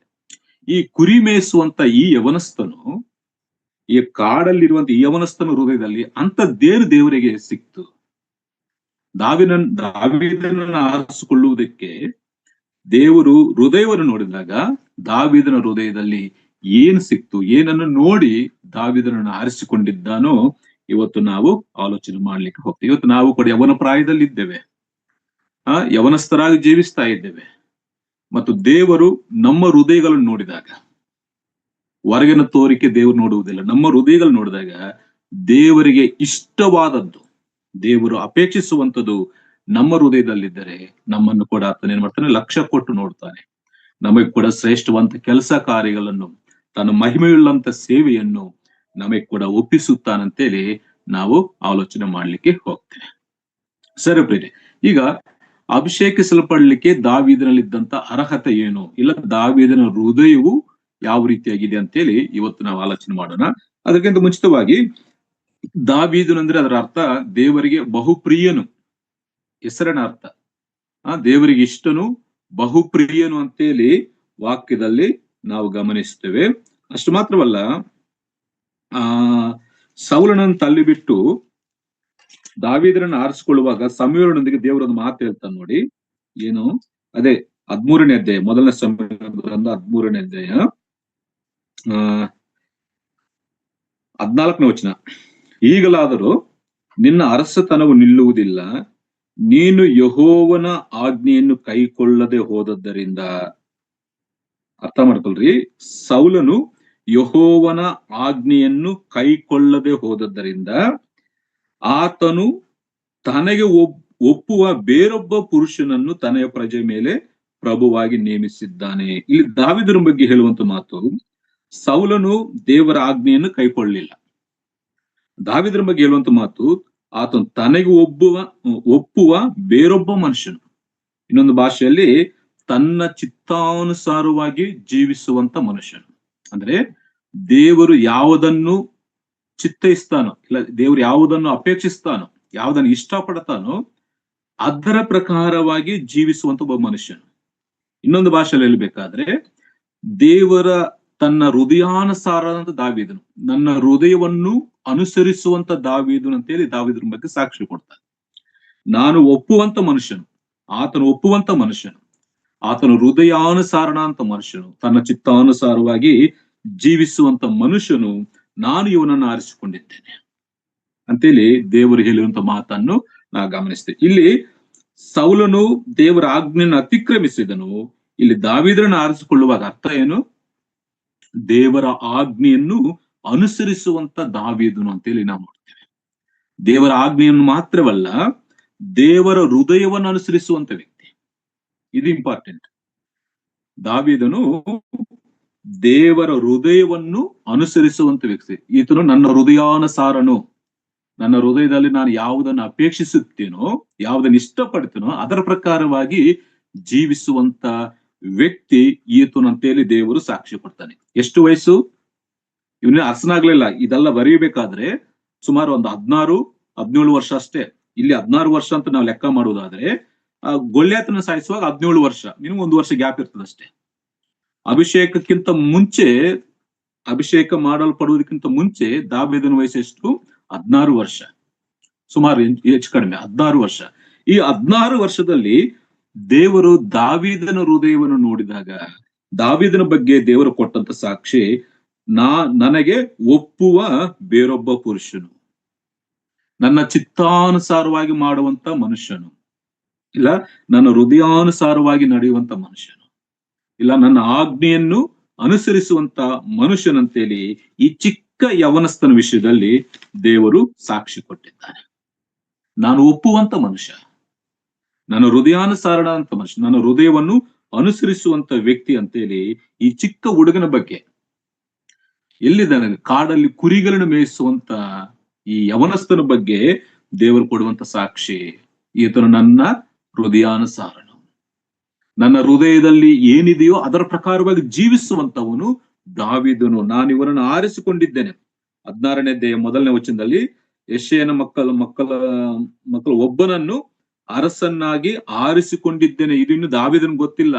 Speaker 1: ಈ ಕುರಿ ಮೇಯಿಸುವಂತ ಈ ಯವನಸ್ಥನು, ಈ ಕಾಡಲ್ಲಿರುವಂತ ಈ ಯವನಸ್ಥನ ಹೃದಯದಲ್ಲಿ ಅಂತದ್ದೇನು ದೇವರಿಗೆ ಸಿಕ್ತು? ದಾವೀದನನ್ನು ಆರಿಸಿಕೊಳ್ಳುವುದಕ್ಕೆ ದೇವರು ಹೃದಯವನ್ನು ನೋಡಿದಾಗ ದಾವೀದನ ಹೃದಯದಲ್ಲಿ ಏನ್ ಸಿಕ್ತು, ಏನನ್ನು ನೋಡಿ ದಾವೀದನನ್ನು ಆರಿಸಿಕೊಂಡಿದ್ದಾನೋ ಇವತ್ತು ನಾವು ಆಲೋಚನೆ ಮಾಡ್ಲಿಕ್ಕೆ ಹೋಗ್ತೇವೆ. ಇವತ್ತು ನಾವು ಕೂಡ ಯವನ ಪ್ರಾಯದಲ್ಲಿ ಇದ್ದೇವೆ, ಯವನಸ್ಥರಾಗಿ ಜೀವಿಸ್ತಾ ಇದ್ದೇವೆ. ಮತ್ತು ದೇವರು ನಮ್ಮ ಹೃದಯಗಳನ್ನು ನೋಡಿದಾಗ, ಹೊರಗಿನ ತೋರಿಕೆ ದೇವರು ನೋಡುವುದಿಲ್ಲ, ನಮ್ಮ ಹೃದಯಗಳು ನೋಡಿದಾಗ ದೇವರಿಗೆ ಇಷ್ಟವಾದದ್ದು, ದೇವರು ಅಪೇಕ್ಷಿಸುವಂಥದ್ದು ನಮ್ಮ ಹೃದಯದಲ್ಲಿದ್ದರೆ ನಮ್ಮನ್ನು ಕೂಡ ಆತನ ಏನ್ ಮಾಡ್ತಾನೆ, ಲಕ್ಷ್ಯ ಕೊಟ್ಟು ನೋಡ್ತಾನೆ. ನಮಗೆ ಕೂಡ ಶ್ರೇಷ್ಠವಂತ ಕೆಲಸ ಕಾರ್ಯಗಳನ್ನು, ತನ್ನ ಮಹಿಮೆಯುಳ್ಳಂತ ಸೇವೆಯನ್ನು ನಮಗೆ ಕೂಡ ಒಪ್ಪಿಸುತ್ತಾನಂತೇಳಿ ನಾವು ಆಲೋಚನೆ ಮಾಡ್ಲಿಕ್ಕೆ ಹೋಗ್ತೇವೆ. ಸರಿ ಪ್ರೇರೆ, ಈಗ ಅಭಿಷೇಕಿಸಲ್ಪಡ್ಲಿಕ್ಕೆ ದಾವೀದನಲ್ಲಿದ್ದಂತ ಅರ್ಹತೆ ಏನು, ಇಲ್ಲ ದಾವೀದನ ಹೃದಯವು ಯಾವ ರೀತಿಯಾಗಿದೆ ಅಂತೇಳಿ ಇವತ್ತು ನಾವು ಆಲೋಚನೆ ಮಾಡೋಣ. ಅದಕ್ಕಿಂತ ಮುಂಚಿತವಾಗಿ, ದಾವೀದನು ಅಂದ್ರೆ ಅದರ ಅರ್ಥ ದೇವರಿಗೆ ಬಹುಪ್ರಿಯನು, ಹೆಸರಿನ ಅರ್ಥ. ದೇವರಿಗೆ ಇಷ್ಟನು, ಬಹುಪ್ರಿಯನು ಅಂತೇಳಿ ವಾಕ್ಯದಲ್ಲಿ ನಾವು ಗಮನಿಸ್ತೇವೆ. ಅಷ್ಟು ಮಾತ್ರವಲ್ಲ, ಸೌಲನನ್ನು ತಳ್ಳಿಬಿಟ್ಟು ದಾವೀದನನ್ನು ಆರಿಸಿಕೊಳ್ಳುವಾಗ ಸಮುವೇಲನೊಂದಿಗೆ ದೇವರೊಂದು ಮಾತು ಹೇಳ್ತಾನೆ ನೋಡಿ. ಏನು? ಅದೇ 13ನೇ ಅಧ್ಯಾಯ, ಮೊದಲನೇ ಸಮುವೇಲ 13ನೇ ಅಧ್ಯಾಯ 14ನೇ ವಚನ. ಈಗಲಾದರೂ ನಿನ್ನ ಅರಸತನವು ನಿಲ್ಲುವುದಿಲ್ಲ, ನೀನು ಯೆಹೋವನ ಆಜ್ಞೆಯನ್ನು ಕೈಕೊಳ್ಳದೆ ಹೋದದ್ದರಿಂದ. ಅರ್ಥ ಮಾಡ್ಕೊಳ್ರಿ, ಸೌಲನು ಯೆಹೋವನ ಆಜ್ಞೆಯನ್ನು ಕೈಕೊಳ್ಳದೆ ಹೋದದ್ದರಿಂದ ಆತನು ತನಗೆ ಒಪ್ಪುವ ಬೇರೊಬ್ಬ ಪುರುಷನನ್ನು ತನ್ನ ಪ್ರಜೆ ಮೇಲೆ ಪ್ರಭುವಾಗಿ ನೇಮಿಸಿದ್ದಾನೆ. ಇಲ್ಲಿ ದಾವೀದನ ಬಗ್ಗೆ ಹೇಳುವಂತ ಮಾತು, ಸೌಲನು ದೇವರ ಆಜ್ಞೆಯನ್ನು ಕೈಕೊಳ್ಳಲಿಲ್ಲ. ದಾವೀದನ ಬಗ್ಗೆ ಹೇಳುವಂತ ಮಾತು, ಆತನು ತನಗೆ ಒಪ್ಪುವ ಬೇರೊಬ್ಬ ಮನುಷ್ಯನು, ಇನ್ನೊಂದು ಭಾಷೆಯಲ್ಲಿ ತನ್ನ ಚಿತ್ತಾನುಸಾರವಾಗಿ ಜೀವಿಸುವಂತ ಮನುಷ್ಯನು. ಅಂದ್ರೆ ದೇವರು ಯಾವುದನ್ನು ಚಿತ್ತೈಸ್ತಾನೋ, ಇಲ್ಲ ದೇವರು ಯಾವುದನ್ನು ಅಪೇಕ್ಷಿಸ್ತಾನೋ, ಯಾವುದನ್ನು ಇಷ್ಟಪಡ್ತಾನೋ ಅದರ ಪ್ರಕಾರವಾಗಿ ಜೀವಿಸುವಂತ ಒಬ್ಬ ಮನುಷ್ಯನು. ಇನ್ನೊಂದು ಭಾಷೆಯಲ್ಲಿ ಹೇಳ್ಬೇಕಾದ್ರೆ, ದೇವರ ತನ್ನ ಹೃದಯಾನುಸಾರ ಅಂತ ದಾವೀದನು, ನನ್ನ ಹೃದಯವನ್ನು ಅನುಸರಿಸುವಂತ ದಾವೀದನು ಅಂತೇಳಿ ದಾವೀದನ ಬಗ್ಗೆ ಸಾಕ್ಷಿ ಕೊಡ್ತಾನೆ. ನಾನು ಒಪ್ಪುವಂತ ಮನುಷ್ಯನು, ಆತನು ಒಪ್ಪುವಂತ ಮನುಷ್ಯನು, ಆತನು ಹೃದಯಾನುಸಾರಣ ಅಂತ ಮನುಷ್ಯನು, ತನ್ನ ಚಿತ್ತಾನುಸಾರವಾಗಿ ಜೀವಿಸುವಂತ ಮನುಷ್ಯನು, ನಾನು ಇವನನ್ನು ಆರಿಸಿಕೊಂಡಿದ್ದೇನೆ ಅಂತೇಳಿ ದೇವರು ಹೇಳುವಂತ ಮಾತನ್ನು ನಾವು ಗಮನಿಸ್ತೇವೆ. ಇಲ್ಲಿ ಸೌಲನು ದೇವರ ಆಜ್ಞೆಯನ್ನು ಅತಿಕ್ರಮಿಸಿದನು. ಇಲ್ಲಿ ದಾವೀದನನ್ನು ಆರಿಸಿಕೊಳ್ಳುವಾಗ ಅರ್ಥ ಏನು? ದೇವರ ಆಜ್ಞೆಯನ್ನು ಅನುಸರಿಸುವಂತ ದಾವೀದನು ಅಂತೇಳಿ ನಾವು ನೋಡ್ತೇವೆ. ದೇವರ ಆಜ್ಞೆಯನ್ನು ಮಾತ್ರವಲ್ಲ, ದೇವರ ಹೃದಯವನ್ನು ಅನುಸರಿಸುವಂತ ವ್ಯಕ್ತಿ. ಇದು ಇಂಪಾರ್ಟೆಂಟ್. ದಾವೀದನು ದೇವರ ಹೃದಯವನ್ನು ಅನುಸರಿಸುವಂತ ವ್ಯಕ್ತಿ. ಈತನು ನನ್ನ ಹೃದಯಾನುಸಾರನು, ನನ್ನ ಹೃದಯದಲ್ಲಿ ನಾನು ಯಾವುದನ್ನು ಅಪೇಕ್ಷಿಸುತ್ತೇನೋ, ಯಾವುದನ್ನು ಇಷ್ಟಪಡ್ತೇನೋ ಅದರ ಪ್ರಕಾರವಾಗಿ ಜೀವಿಸುವಂತ ವ್ಯಕ್ತಿ ಈತನು ಅಂತೇಳಿ ದೇವರು ಸಾಕ್ಷಿ ಕೊಡ್ತಾನೆ. ಎಷ್ಟು ವಯಸ್ಸು? ಇವನೇ ಅರಸನಾಗ್ಲಿಲ್ಲ. ಇದೆಲ್ಲ ಬರೀಬೇಕಾದ್ರೆ ಸುಮಾರು ಒಂದು 16-17 ವರ್ಷ ಅಷ್ಟೇ. ಇಲ್ಲಿ 16 ವರ್ಷ ಅಂತ ನಾವು ಲೆಕ್ಕ ಮಾಡುವುದಾದ್ರೆ, ಗೊಲ್ಯಾತನ ಸಾಯಿಸುವಾಗ 17 ವರ್ಷ, ನಿಮ್ಗೆ 1 ವರ್ಷ ಗ್ಯಾಪ್ ಇರ್ತದಷ್ಟೇ. ಅಭಿಷೇಕಕ್ಕಿಂತ ಮುಂಚೆ, ಅಭಿಷೇಕ ಮಾಡಲ್ಪಡುವುದಕ್ಕಿಂತ ಮುಂಚೆ ದಾವೀದನ ವಯಸ್ಸು ಎಷ್ಟು? 16 ವರ್ಷ, ಸುಮಾರು ಹೆಚ್ಚು ಕಡಿಮೆ 16 ವರ್ಷ. ಈ 16 ವರ್ಷದಲ್ಲಿ ದೇವರು ದಾವೀದನ ಹೃದಯವನ್ನು ನೋಡಿದಾಗ, ದಾವೀದನ ಬಗ್ಗೆ ದೇವರು ಕೊಟ್ಟಂತ ಸಾಕ್ಷಿ, ನನಗೆ ಒಪ್ಪುವ ಬೇರೊಬ್ಬ ಪುರುಷನು, ನನ್ನ ಚಿತ್ತಾನುಸಾರವಾಗಿ ಮಾಡುವಂತ ಮನುಷ್ಯನು, ಇಲ್ಲ ನನ್ನ ಹೃದಯಾನುಸಾರವಾಗಿ ನಡೆಯುವಂತ ಮನುಷ್ಯನು, ಇಲ್ಲ ನನ್ನ ಆಜ್ಞೆಯನ್ನು ಅನುಸರಿಸುವಂತ ಮನುಷ್ಯನಂತೇಳಿ ಈ ಚಿಕ್ಕ ಯವನಸ್ಥನ ವಿಷಯದಲ್ಲಿ ದೇವರು ಸಾಕ್ಷಿ ಕೊಟ್ಟಿದ್ದಾನೆ. ನಾನು ಒಪ್ಪುವಂತ ಮನುಷ್ಯ, ನನ್ನ ಹೃದಯಾನುಸಾರಣ ಅಂತ ಮನುಷ್ಯ, ನನ್ನ ಹೃದಯವನ್ನು ಅನುಸರಿಸುವಂತ ವ್ಯಕ್ತಿ ಅಂತೇಳಿ ಈ ಚಿಕ್ಕ ಹುಡುಗನ ಬಗ್ಗೆ, ಎಲ್ಲಿದ್ದಾನೆ ಕಾಡಲ್ಲಿ ಕುರಿಗಳನ್ನು ಮೇಯಿಸುವಂತ ಈ ಯವನಸ್ಥನ ಬಗ್ಗೆ ದೇವರು ಕೊಡುವಂತ ಸಾಕ್ಷಿ, ಈತನು ನನ್ನ ಹೃದಯಾನುಸಾರನು, ನನ್ನ ಹೃದಯದಲ್ಲಿ ಏನಿದೆಯೋ ಅದರ ಪ್ರಕಾರವಾಗಿ ಜೀವಿಸುವಂತವನು ದಾವೀದನು, ನಾನು ಇವನನ್ನು ಆರಿಸಿಕೊಂಡಿದ್ದೇನೆ. 16ನೇ ಅಧ್ಯಾಯ 1ನೇ ವಚನದಲ್ಲಿ ಯೆಶಾಯನ ಮಕ್ಕಳು ಒಬ್ಬನನ್ನು ಅರಸನ್ನಾಗಿ ಆರಿಸಿಕೊಂಡಿದ್ದೇನೆ. ಇದು ಇನ್ನು ದಾವೀದನ್ ಗೊತ್ತಿಲ್ಲ.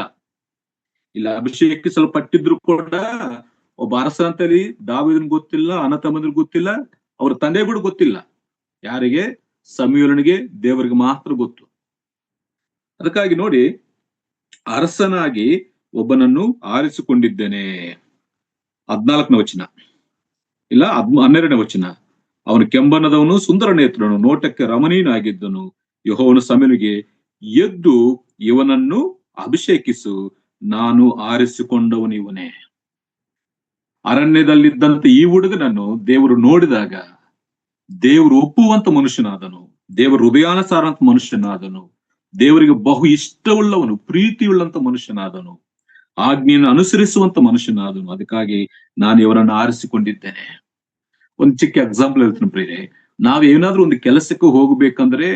Speaker 1: ಇಲ್ಲ ಅಭಿಷೇಕಿಸಲ್ಪಟ್ಟಿದ್ರು ಕೂಡ ಒಬ್ಬ ಅರಸ ಅಂತೇಳಿ ದಾವೀದನ್ ಗೊತ್ತಿಲ್ಲ, ಅಣ್ಣ ತಮ್ಮಂದಿರ್ಗೆ ಗೊತ್ತಿಲ್ಲ, ಅವ್ರ ತಂದೆಗಳು ಗೊತ್ತಿಲ್ಲ. ಯಾರಿಗೆ? ಸಮುವೇಲನಿಗೆ, ದೇವರಿಗೆ ಮಾತ್ರ ಗೊತ್ತು. ಅದಕ್ಕಾಗಿ ನೋಡಿ, ಅರಸನಾಗಿ ಒಬ್ಬನನ್ನು ಆರಿಸಿಕೊಂಡಿದ್ದೇನೆ. 14ನೇ ವಚನ, ಇಲ್ಲ 12ನೇ ವಚನ, ಅವನು ಕೆಂಬನದವನು, ಸುಂದರ ನೇತ್ರನು, ನೋಟಕ್ಕೆ ರಮಣೀಯನಾಗಿದ್ದನು. ಯೆಹೋವನು ಸಮುವೇಲನಿಗೆ, ಎದ್ದು ಇವನನ್ನು ಅಭಿಷೇಕಿಸು, ನಾನು ಆರಿಸಿಕೊಂಡವನು ಇವನೇ. ಅರಣ್ಯದಲ್ಲಿದ್ದಂತ ಈ ಹುಡುಗನನ್ನು ದೇವರು ನೋಡಿದಾಗ ದೇವರು ಒಪ್ಪುವಂತ ಮನುಷ್ಯನಾದನು, ದೇವರ ಹೃದಯಾನುಸಾರಂತ ಮನುಷ್ಯನಾದನು, ದೇವರಿಗೆ ಬಹು ಇಷ್ಟವುಳ್ಳವನು, ಪ್ರೀತಿಯುಳ್ಳಂತ ಮನುಷ್ಯನಾದನು, ಆಜ್ಞೆಯನ್ನು ಅನುಸರಿಸುವಂತ ಮನುಷ್ಯನಾದನು. ಅದಕ್ಕಾಗಿ ನಾನು ಇವರನ್ನು ಆರಿಸಿಕೊಂಡಿದ್ದೇನೆ. ಒಂದು ಚಿಕ್ಕ ಎಕ್ಸಾಂಪಲ್ ಹೇಳ್ತೀನಿ ಪ್ರಿಯರೇ, ನಾವೇನಾದ್ರೂ ಒಂದು ಕೆಲಸಕ್ಕೆ ಹೋಗ್ಬೇಕಂದ್ರೆ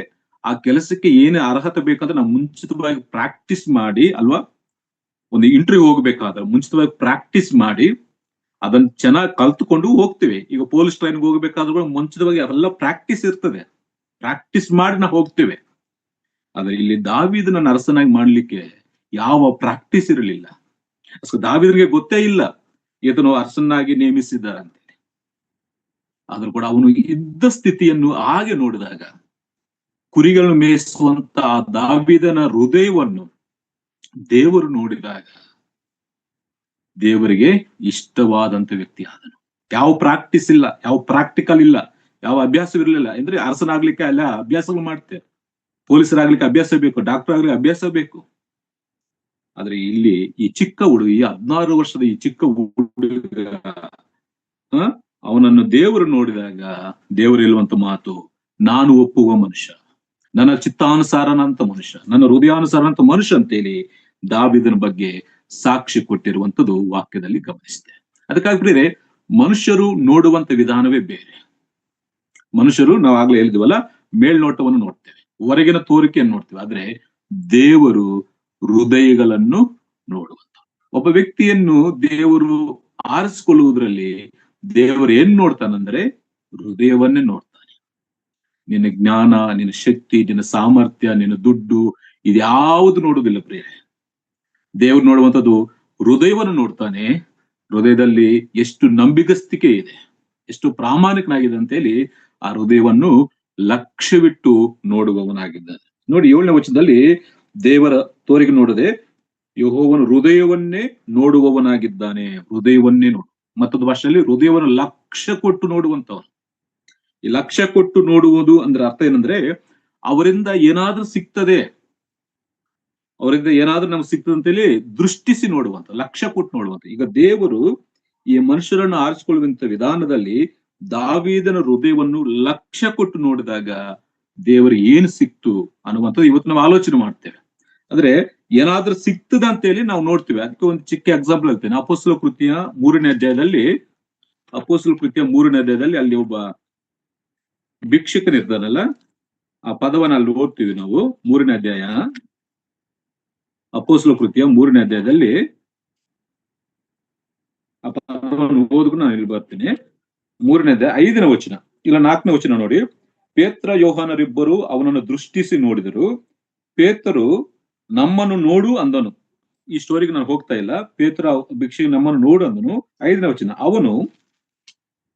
Speaker 1: ಆ ಕೆಲಸಕ್ಕೆ ಏನೇ ಅರ್ಹತೆ ಬೇಕಂದ್ರೆ ನಾವು ಮುಂಚಿತವಾಗಿ ಪ್ರಾಕ್ಟೀಸ್ ಮಾಡಿ ಅಲ್ವಾ. ಒಂದು ಇಂಟರ್ವ್ಯೂ ಹೋಗ್ಬೇಕಾದ್ರೆ ಮುಂಚಿತವಾಗಿ ಪ್ರಾಕ್ಟೀಸ್ ಮಾಡಿ ಅದನ್ನ ಚೆನ್ನಾಗಿ ಕಲ್ತ್ಕೊಂಡು ಹೋಗ್ತೀವಿ. ಈಗ ಪೊಲೀಸ್ ಟ್ರೈನ್ಗೆ ಹೋಗ್ಬೇಕಾದ್ರೂ ಮುಂಚಿತವಾಗಿ ಅವೆಲ್ಲ ಪ್ರಾಕ್ಟೀಸ್ ಇರ್ತದೆ, ಪ್ರಾಕ್ಟೀಸ್ ಮಾಡಿ ನಾವು ಹೋಗ್ತೇವೆ. ಆದ್ರೆ ಇಲ್ಲಿ ದಾವೀದನ ಅರಸನಾಗಿ ಮಾಡ್ಲಿಕ್ಕೆ ಯಾವ ಪ್ರಾಕ್ಟೀಸ್ ಇರಲಿಲ್ಲ. ದಾವೀದನಿಗೆ ಗೊತ್ತೇ ಇಲ್ಲ ಈತನು ಅರಸನಾಗಿ ನೇಮಿಸಿದ್ದಾರೆ ಅಂತೇಳಿ. ಆದ್ರೂ ಕೂಡ ಅವನು ಇದ್ದ ಸ್ಥಿತಿಯನ್ನು ಹಾಗೆ ನೋಡಿದಾಗ, ಕುರಿಗಳನ್ನು ಮೇಯಿಸುವಂತ ದಾವೀದನ ಹೃದಯವನ್ನು ದೇವರು ನೋಡಿದಾಗ ದೇವರಿಗೆ ಇಷ್ಟವಾದಂತ ವ್ಯಕ್ತಿ ಆದನು. ಯಾವ ಪ್ರಾಕ್ಟೀಸ್ ಇಲ್ಲ, ಯಾವ ಪ್ರಾಕ್ಟಿಕಲ್ ಇಲ್ಲ, ಯಾವ ಅಭ್ಯಾಸವಿರಲಿಲ್ಲ. ಅಂದ್ರೆ ಅರಸನಾಗ್ಲಿಕ್ಕೆ ಅಲ್ಲ ಅಭ್ಯಾಸಗಳು ಮಾಡ್ತೇವೆ, ಪೊಲೀಸರಾಗ್ಲಿಕ್ಕೆ ಅಭ್ಯಾಸ ಬೇಕು, ಡಾಕ್ಟರ್ ಆಗ್ಲಿಕ್ಕೆ ಅಭ್ಯಾಸ ಬೇಕು. ಆದ್ರೆ ಇಲ್ಲಿ ಈ ಚಿಕ್ಕ ಹುಡುಗ, ಈ 16 ವರ್ಷದ ಈ ಚಿಕ್ಕ ಹುಡುಗ, ಅವನನ್ನು ದೇವರು ನೋಡಿದಾಗ ದೇವರು ಹೇಳುವಂತ ಮಾತು, ನಾನು ಒಪ್ಪುವ ಮನುಷ್ಯ, ನನ್ನ ಚಿತ್ತಾನುಸಾರನಂತ ಮನುಷ್ಯ, ನನ್ನ ಹೃದಯಾನುಸಾರನಂತ ಮನುಷ್ಯ ಅಂತೇಳಿ ದಾವೀದನ ಬಗ್ಗೆ ಸಾಕ್ಷಿ ಕೊಟ್ಟಿರುವಂತದ್ದು ವಾಕ್ಯದಲ್ಲಿ ಗಮನಿಸಿದೆ. ಅದಕ್ಕಾಗಿ ಪ್ರಿಯರೇ, ಮನುಷ್ಯರು ನೋಡುವಂತ ವಿಧಾನವೇ ಬೇರೆ. ಮನುಷ್ಯರು ನಾವು ಆಗ್ಲೇ ಹೇಳಿದ್ವಲ್ಲ, ಮೇಲ್ನೋಟವನ್ನು ನೋಡ್ತೇವೆ, ಹೊರಗಿನ ತೋರಿಕೆಯನ್ನು ನೋಡ್ತೇವೆ. ಆದ್ರೆ ದೇವರು ಹೃದಯಗಳನ್ನು ನೋಡುವಂತ ಒಬ್ಬ ವ್ಯಕ್ತಿಯನ್ನು ದೇವರು ಆರಿಸಿಕೊಳ್ಳುವುದರಲ್ಲಿ ದೇವರು ಏನ್ ನೋಡ್ತಾನಂದ್ರೆ ಹೃದಯವನ್ನೇ ನೋಡ್ತಾನೆ. ನಿನ್ನ ಜ್ಞಾನ, ನಿನ್ನ ಶಕ್ತಿ, ನಿನ್ನ ಸಾಮರ್ಥ್ಯ, ನಿನ್ನ ದುಡ್ಡು, ಇದ್ಯಾವುದು ನೋಡುವುದಿಲ್ಲ ಪ್ರಿಯರೇ. ದೇವ್ರು ನೋಡುವಂಥದ್ದು ಹೃದಯವನ್ನು ನೋಡ್ತಾನೆ. ಹೃದಯದಲ್ಲಿ ಎಷ್ಟು ನಂಬಿಗಸ್ತಿಕೆ ಇದೆ, ಎಷ್ಟು ಪ್ರಾಮಾಣಿಕನಾಗಿದೆ ಅಂತೇಳಿ ಆ ಹೃದಯವನ್ನು ಲಕ್ಷ್ಯವಿಟ್ಟು ನೋಡುವವನಾಗಿದ್ದಾನೆ. ನೋಡಿ 7ನೇ ವಚನದಲ್ಲಿ ದೇವರ ತೋರಿಗೆ ನೋಡದೆ ಯೆಹೋವನು ಹೃದಯವನ್ನೇ ನೋಡುವವನಾಗಿದ್ದಾನೆ. ಹೃದಯವನ್ನೇ ನೋಡು. ಮತ್ತೊಂದು ಭಾಷೆಯಲ್ಲಿ ಹೃದಯವನ್ನು ಲಕ್ಷ್ಯ ಕೊಟ್ಟು ನೋಡುವಂತವನು. ಈ ಲಕ್ಷ್ಯ ಕೊಟ್ಟು ನೋಡುವುದು ಅಂದ್ರೆ ಅರ್ಥ ಏನಂದ್ರೆ ಅವರಿಂದ ಏನಾದ್ರೂ ಸಿಗ್ತದೆ, ಅವರಿಂದ ಏನಾದ್ರೂ ನಮ್ಗೆ ಸಿಗ್ತದೆ ಅಂತೇಳಿ ದೃಷ್ಟಿಸಿ ನೋಡುವಂತ, ಲಕ್ಷ್ಯ ಕೊಟ್ಟು ನೋಡುವಂತ. ಈಗ ದೇವರು ಈ ಮನುಷ್ಯರನ್ನು ಆರಿಸಿಕೊಳ್ಳುವಂತ ವಿಧಾನದಲ್ಲಿ ದಾವೀದನ ಹೃದಯವನ್ನು ಲಕ್ಷ್ಯ ಕೊಟ್ಟು ನೋಡಿದಾಗ ದೇವರು ಏನು ಸಿಕ್ತು ಅನ್ನುವಂಥದ್ದು ಇವತ್ತು ನಾವು ಆಲೋಚನೆ ಮಾಡ್ತೇವೆ. ಅಂದ್ರೆ ಏನಾದ್ರೂ ಸಿಗ್ತದ ಅಂತೇಳಿ ನಾವು ನೋಡ್ತೀವಿ. ಅದಕ್ಕೆ ಒಂದು ಚಿಕ್ಕ ಎಕ್ಸಾಂಪಲ್ ಹೇಳ್ತೇನೆ. ಅಪೊಸ್ತಲ ಕೃತ್ಯ 3ನೇ ಅಧ್ಯಾಯದಲ್ಲಿ, ಅಪೊಸ್ತಲ ಕೃತ್ಯ 3ನೇ ಅಧ್ಯಾಯದಲ್ಲಿ ಅಲ್ಲಿ ಒಬ್ಬ ಭಿಕ್ಷುಕನಿರ್ತಾನಲ್ಲ, ಆ ಪದವನ್ನ ಅಲ್ಲಿ ಓದ್ತೀವಿ ನಾವು. 3ನೇ ಅಧ್ಯಾಯ, ಅಪೊಸ್ತಲ ಕೃತ್ಯ 3ನೇ ಅಧ್ಯಾಯದಲ್ಲಿ ಆ ಪದವನ್ನು ಓದ್ಕೊಂಡು ನಾನು ಇಲ್ಲಿ ಬರ್ತೀನಿ. 3ನೇ ಅಧ್ಯಾಯ 5ನೇ ವಚನ ಇಲ್ಲ 4ನೇ ವಚನ ನೋಡಿ. ಪೇತ್ರ ಯೋಹಾನರಿಬ್ಬರು ಅವನನ್ನು ದೃಷ್ಟಿಸಿ ನೋಡಿದರು. ಪೇತರು ನಮ್ಮನ್ನು ನೋಡು ಅಂದನು. ಈ ಸ್ಟೋರಿಗೆ ನಾನು ಹೋಗ್ತಾ ಇಲ್ಲ. ಪೇತ್ರ ಭಿಕ್ಷೆಗೆ ನಮ್ಮನ್ನು ನೋಡು ಅಂದನು. 5ನೇ ವಚನ, ಅವನು